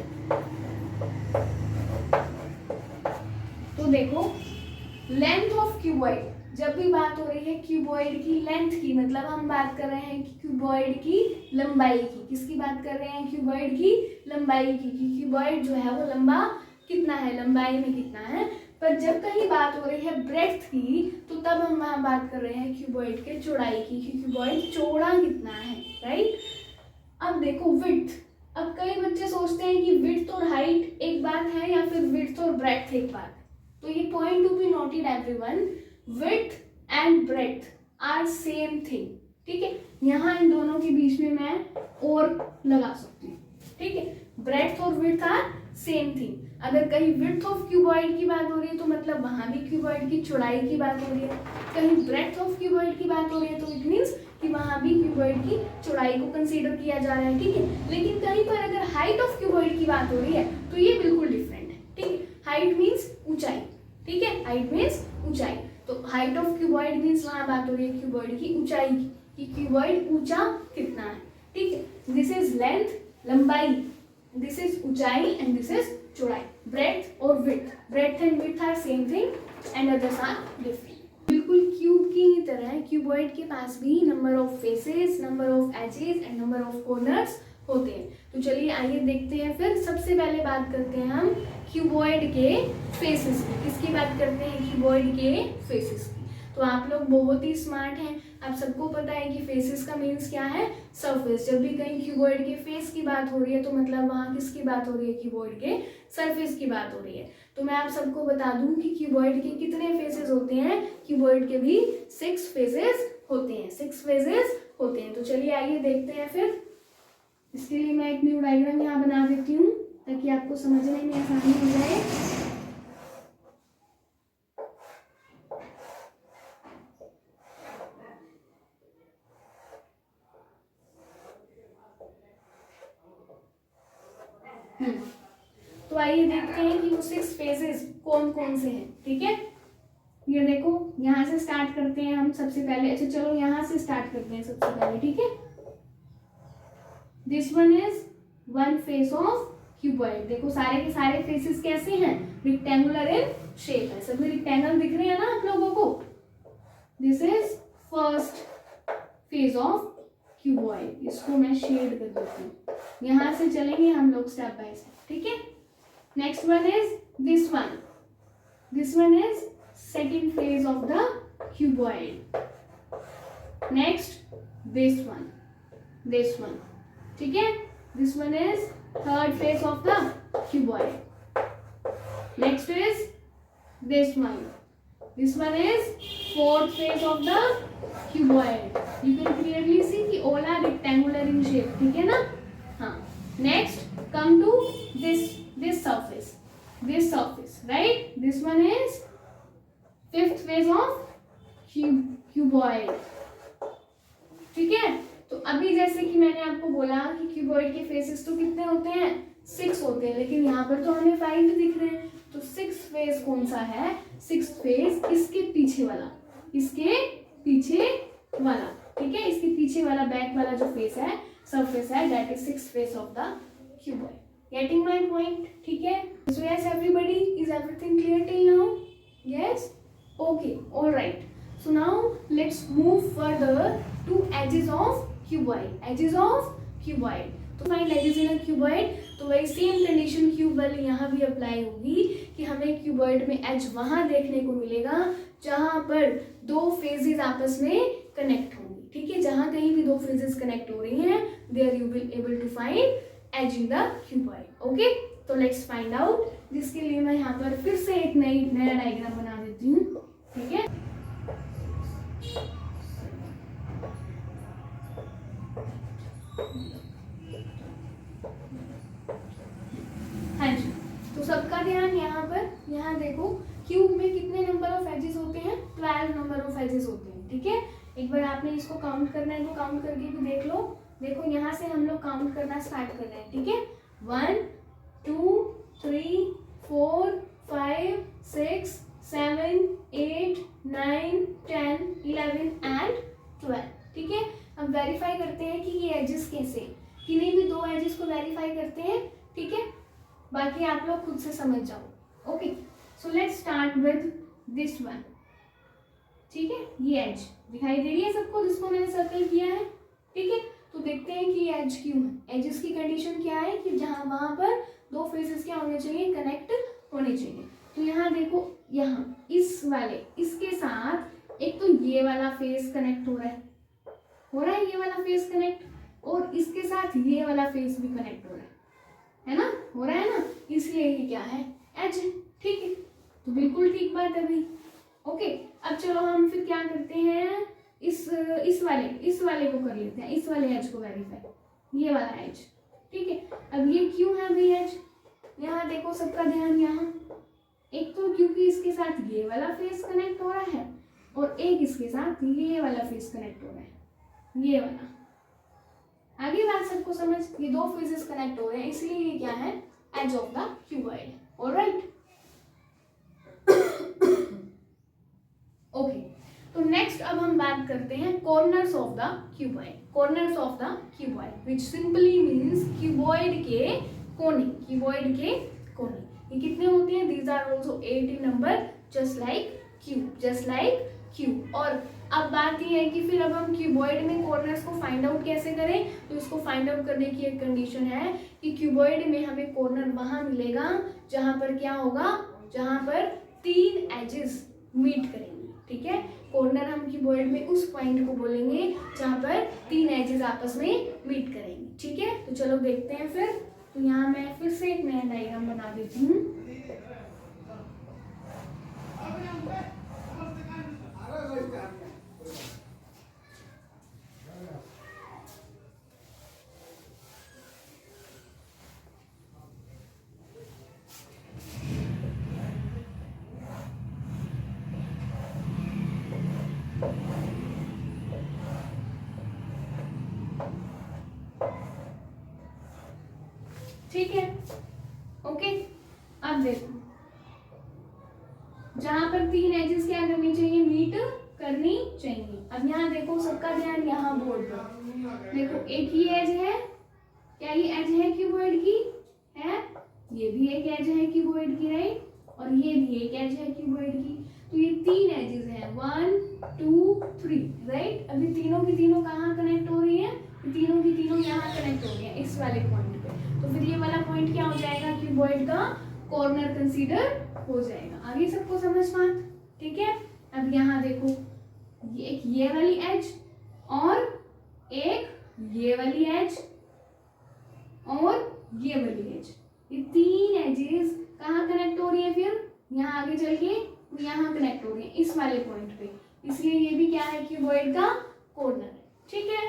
तो देखो, लेंथ ऑफ क्यूबॉइड, जब भी बात हो रही है क्यूबॉइड की लेंथ की, मतलब हम बात कर रहे हैं कि क्यूबॉइड की लंबाई की। किसकी बात कर रहे हैं? क्यूबॉइड की लंबाई की, कि क्यूबॉइड जो है वो लंबा कितना है, लंबाई में कितना है। पर जब कहीं बात हो रही है ब्रेड्थ की, तो तब हम वहां बात कर रहे हैं क्यूबॉइड के चौड़ाई की, कि क्यूबॉइड चौड़ा कितना है, राइट। अब देखो विड्थ, अब कई बच्चे सोचते हैं कि विड्थ और हाइट एक बात है या फिर विड्थ और ब्रेड्थ एक बात है, तो ये point to be noted everyone, width and breadth are same thing, ठीक है। यहाँ इन दोनों के बीच में मैं और लगा सकती हूँ, ठीक है। ब्रेड्थ और विड्थ आर सेम थिंग। अगर कहीं विड्थ ऑफ क्यूबॉइड की बात हो रही है तो मतलब वहां भी क्यूबॉइड की चौड़ाई की बात हो रही है, कहीं ब्रेड्थ ऑफ क्यूबॉइड की बात हो रही है तो इट मीन्स कि वहां भी क्यूबॉइड की चौड़ाई को कंसीडर किया जा रहा है, ठीक है। लेकिन कहीं पर अगर हाइट ऑफ क्यूबॉइड की बात हो रही है तो ये बिल्कुल डिफरेंट है, ठीक है। हाइट मीन्स ऊंचाई, ठीक है, हाइट मीन्स ऊंचाई। तो हाइट ऑफ क्यूबॉइड मीन्स वहां बात हो रही है क्यूबॉइड की ऊंचाई की, कि क्यूबॉइड ऊंचा कितना है, ठीक है। दिस इज लेंथ, लंबाई, दिस इज ऊंचाई एंड दिस इज चौड़ाई। ब्रेड्थ और width, breadth and width are same thing and others are different. बिल्कुल क्यूब की ही तरह क्यूबॉइड के पास भी number of faces, number of edges and number of corners होते हैं। तो चलिए आइए देखते हैं। फिर सबसे पहले बात करते हैं हम क्यूबॉइड के फेसेस की। किसकी बात करते हैं? क्यूबॉइड के फेसेस की। तो आप लोग बहुत ही स्मार्ट हैं, आप सबको पता है कि फेसेस का मीन्स क्या है? सरफेस। जब भी कहीं क्यूबॉइड के फेस की बात हो रही है तो मतलब वहाँ किसकी बात हो रही है? क्यूबॉइड के सरफेस की बात हो रही है। तो मैं आप सबको बता दूं कि क्यूबॉइड के कितने फेसेस होते हैं। क्यूबॉइड के भी 6 फेसेस होते हैं, 6 फेसेस होते हैं। तो चलिए आइए देखते हैं। फिर इसके लिए मैं एक न्यू डायग्राम यहाँ बना देती हूँ ताकि आपको समझने में आसानी हो जाए। तो आइए देखते हैं कि वो 6 फेजेस कौन कौन से हैं, ठीक है। ये देखो, यहाँ से स्टार्ट करते हैं हम सबसे पहले। अच्छा चलो यहाँ से स्टार्ट करते हैं सबसे पहले, ठीक है। This one is one face of cuboid. देखो सारे के सारे फेसेस कैसे हैं? रेक्टेंगुलर इन शेप है, सभी रेक्टेंगल दिख रहे हैं ना आप लोगों को। This is first phase of cuboid. इसको मैं शेड कर देती हूँ। यहाँ से चलेंगे हम लोग स्टेप बाय स्टेप, ठीक है। Next one is this one. This one is second phase of the cuboid. Next this one, ठीक है। This one is third phase of the cuboid. Next is this one is fourth face of the cuboid. You can clearly see कि all are rectangular in shape, ठीक है ना। हाँ, next come to this surface, right? This one is fifth face of cuboid, ठीक है। तो अभी जैसे कि मैंने आपको बोला कि क्यूबॉइड के फेसेस तो कितने होते हैं? 6 होते हैं, लेकिन यहाँ पर तो हमें 5 दिख रहे हैं। तो 6th फेज कौन सा है? 6th फेज इसके पीछे वाला, ठीक है। इसके पीछे वाला बैक वाला जो फेस है, सरफेस है, that is 6th face of the cuboid. Getting my point, ठीक है। So yes everybody, is everything clear till now? Yes, okay, alright. So now let's move further to edges of cuboid. Edges of cuboid, तो find edges in a cuboid. तो वही same condition cube वाली यहाँ भी apply होगी कि हमें cuboid में एज वहां देखने को मिलेगा जहां पर 2 फेजेस आपस में कनेक्ट होंगी, ठीक है। जहां कहीं भी 2 फेजेस कनेक्ट हो रही हैं, there you will able to find edge in the cuboid. Okay, तो लेट्स फाइंड आउट। जिसके लिए मैं यहाँ पर फिर से एक नया डायग्राम बना देती हूँ, ठीक है। हाँ जी, तो सबका ध्यान यहाँ पर, यहाँ देखो क्यूब में कितने नंबर ऑफ एजेस होते हैं? 12 नंबर ऑफ एजेस होते हैं, ठीक है। एक बार आपने इसको काउंट करना है तो काउंट करके भी देख लो। देखो यहाँ से हम लोग काउंट करना स्टार्ट कर रहे हैं, ठीक है। 1 2 3 4 5 6 7 8 9 10 11 एंड 12, ठीक है। अब वेरीफाई करते हैं कि ये एजेस कैसे, किन्हीं भी 2 एजेस को वेरीफाई करते हैं, ठीक है। बाकी आप लोग खुद से समझ जाओ। Okay, so let's start with this one, ठीक है। ये एज दिखाई दे रही है सबको जिसको मैंने सर्कल किया है, ठीक है। तो देखते हैं कि ये एज क्यों है। एजेस की कंडीशन क्या है कि जहां वहां पर 2 फेसेस क्या होने चाहिए? कनेक्ट होने चाहिए। तो यहाँ देखो, यहाँ इस वाले इसके साथ एक तो ये वाला फेस कनेक्ट हो रहा है ये वाला फेस कनेक्ट, और इसके साथ ये वाला फेस भी कनेक्ट हो रहा है, है ना, हो रहा है ना, इसलिए ये क्या है, एज है। ठीक है, तो बिल्कुल ठीक बात है भाई। ओके, अब चलो हम फिर क्या करते हैं, इस वाले को कर लेते हैं, इस वाले एज को वेरीफाई, ये वाला एज। ठीक है, अब ये क्यों है भाई एज, यहाँ देखो सबका ध्यान यहाँ, एक तो क्योंकि इसके साथ ये वाला फेस कनेक्ट हो रहा है और एक इसके साथ ये वाला फेस कनेक्ट हो रहा है, ये वाला। आगे बात सबको समझ, ये दो फेसेस कनेक्ट हो रहे हैं, इसलिए ये क्या है, edge of the cuboid. Alright, okay. तो नेक्स्ट अब हम बात करते हैं corners of the cuboid. Corners of the cuboid which simply means cuboid के कोने, क्यूबॉइड के कोने। ये कितने होते हैं, these are also 8 in number, just like cube, just like cube. और अब बात ये है कि फिर अब हम क्यूबॉइड में कॉर्नर्स को फाइंड आउट कैसे करें, तो इसको फाइंड आउट करने की एक कंडीशन है कि क्यूबॉइड में हमें कॉर्नर वहां मिलेगा जहां पर क्या होगा, जहां पर 3 एजेस मीट करेंगे। ठीक है, कॉर्नर हम क्यूबॉइड में उस पॉइंट को बोलेंगे जहां पर 3 एजेस आपस में मीट करेंगे। ठीक है, तो चलो देखते हैं फिर। तो यहाँ मैं फिर से एक नया डायग्राम बना देती हूँ। ठीक है, ओके। अब देखो, जहां पर 3 एजेस क्या करनी चाहिए, मीट करनी चाहिए। अब यहाँ देखो सबका ध्यान यहाँ बोर्ड पर, देखो एक ही एज है, क्या ये एज है क्यूबॉइड की, है, ये भी एक एज है क्यूबॉइड की, राइट, और ये भी एक एज है क्यूबॉइड की। तो ये 3 एजेस हैं, 1 2 3, राइट। अभी तीनों की तीनों कहाँ कनेक्ट हो रही है, तीनों की तीनों यहाँ कनेक्ट हो रही है, इस वाले पॉइंट पे। तो फिर ये वाला पॉइंट क्या हो जाएगा, क्यूबॉइड का कॉर्नर कंसीडर हो जाएगा। आगे सबको समझ बात, ठीक है। अब यहाँ देखो, ये वाली एज और एक ये वाली एज और ये वाली एज, ये 3 एजेस कहाँ कनेक्ट हो रही है, फिर यहाँ आगे चल के यहाँ कनेक्ट हो रही है इस वाले पॉइंट पे, इसलिए ये भी क्या है, क्यूबॉइड का कॉर्नर है। ठीक है,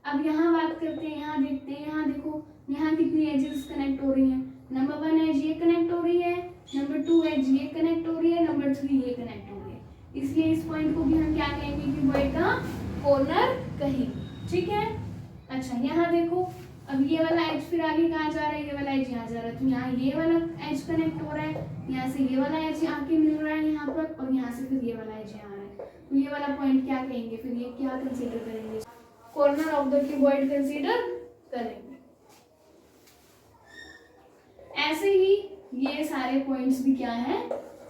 अब यहाँ बात करते हैं, यहाँ देखते हैं, यहाँ देखो यहाँ कितनी एजेस कनेक्ट हो रही हैं। नंबर 1 एज ये कनेक्ट हो रही है, नंबर 2 एज ये कनेक्ट हो रही है, नंबर 3 ये कनेक्ट हो रही है, इसलिए इस पॉइंट को भी हम क्या कहेंगे, क्यूबॉइड का कॉर्नर कहेंगे। ठीक है, अच्छा यहाँ देखो, अब ये वाला एज फिर आगे कहाँ जा रहा है, ये वाला एज यहाँ जा रहा है, तो यहाँ ये वाला एज कनेक्ट हो रहा है, यहाँ से ये वाला एज आके मिल रहा है यहाँ पर, और यहाँ से फिर ये वाला एज यहाँ आ रहा है, तो ये वाला पॉइंट क्या कहेंगे, फिर ये क्या कंसीडर करेंगे, corner of the cuboid consider करेंगे। ऐसे ही ये सारे पॉइंट्स भी क्या है,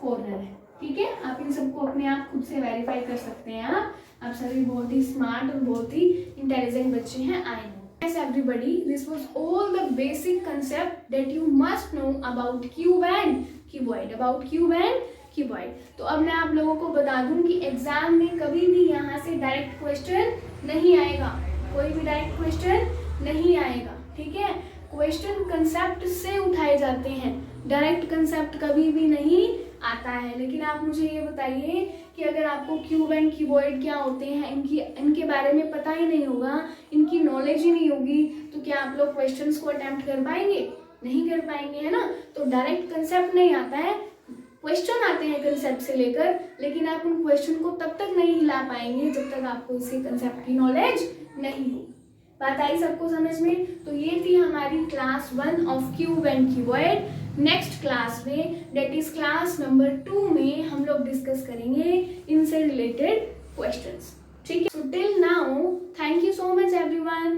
कॉर्नर है। ठीक है, आप इन सबको अपने आप खुद से वेरीफाई कर सकते हैं। आप सभी बहुत ही स्मार्ट और बहुत ही इंटेलिजेंट बच्चे हैं, I know. Yes everybody, this was all the basic concept that you must know about cube and cuboid, about cube and cuboid। तो अब मैं आप लोगों को बता दूं कि एग्जाम में कभी भी यहाँ से डायरेक्ट क्वेश्चन नहीं आएगा, कोई भी डायरेक्ट क्वेश्चन नहीं आएगा। ठीक है, क्वेश्चन कंसेप्ट से उठाए जाते हैं, डायरेक्ट कंसेप्ट कभी भी नहीं आता है। लेकिन आप मुझे ये बताइए कि अगर आपको क्यूब एंड क्यूबॉइड क्या होते हैं, इनके बारे में पता ही नहीं होगा, इनकी नॉलेज ही नहीं होगी, तो क्या आप लोग क्वेश्चंस को अटेम्प्ट कर पाएंगे, नहीं कर पाएंगे, है ना। तो डायरेक्ट कंसेप्ट नहीं आता है, क्वेश्चन आते हैं कंसेप्ट से लेकर, लेकिन आप उन क्वेश्चन को तब तक नहीं हिला पाएंगे जब तक आपको इसके कंसेप्ट की नॉलेज नहीं हो। बात आई सबको समझ में। तो ये थी हमारी class 1 of cube and cuboid. Next class में, डेट इज क्लास नंबर 2 में, हम लोग डिस्कस करेंगे इनसे रिलेटेड क्वेश्चंस। ठीक है, so till now thank you so much everyone.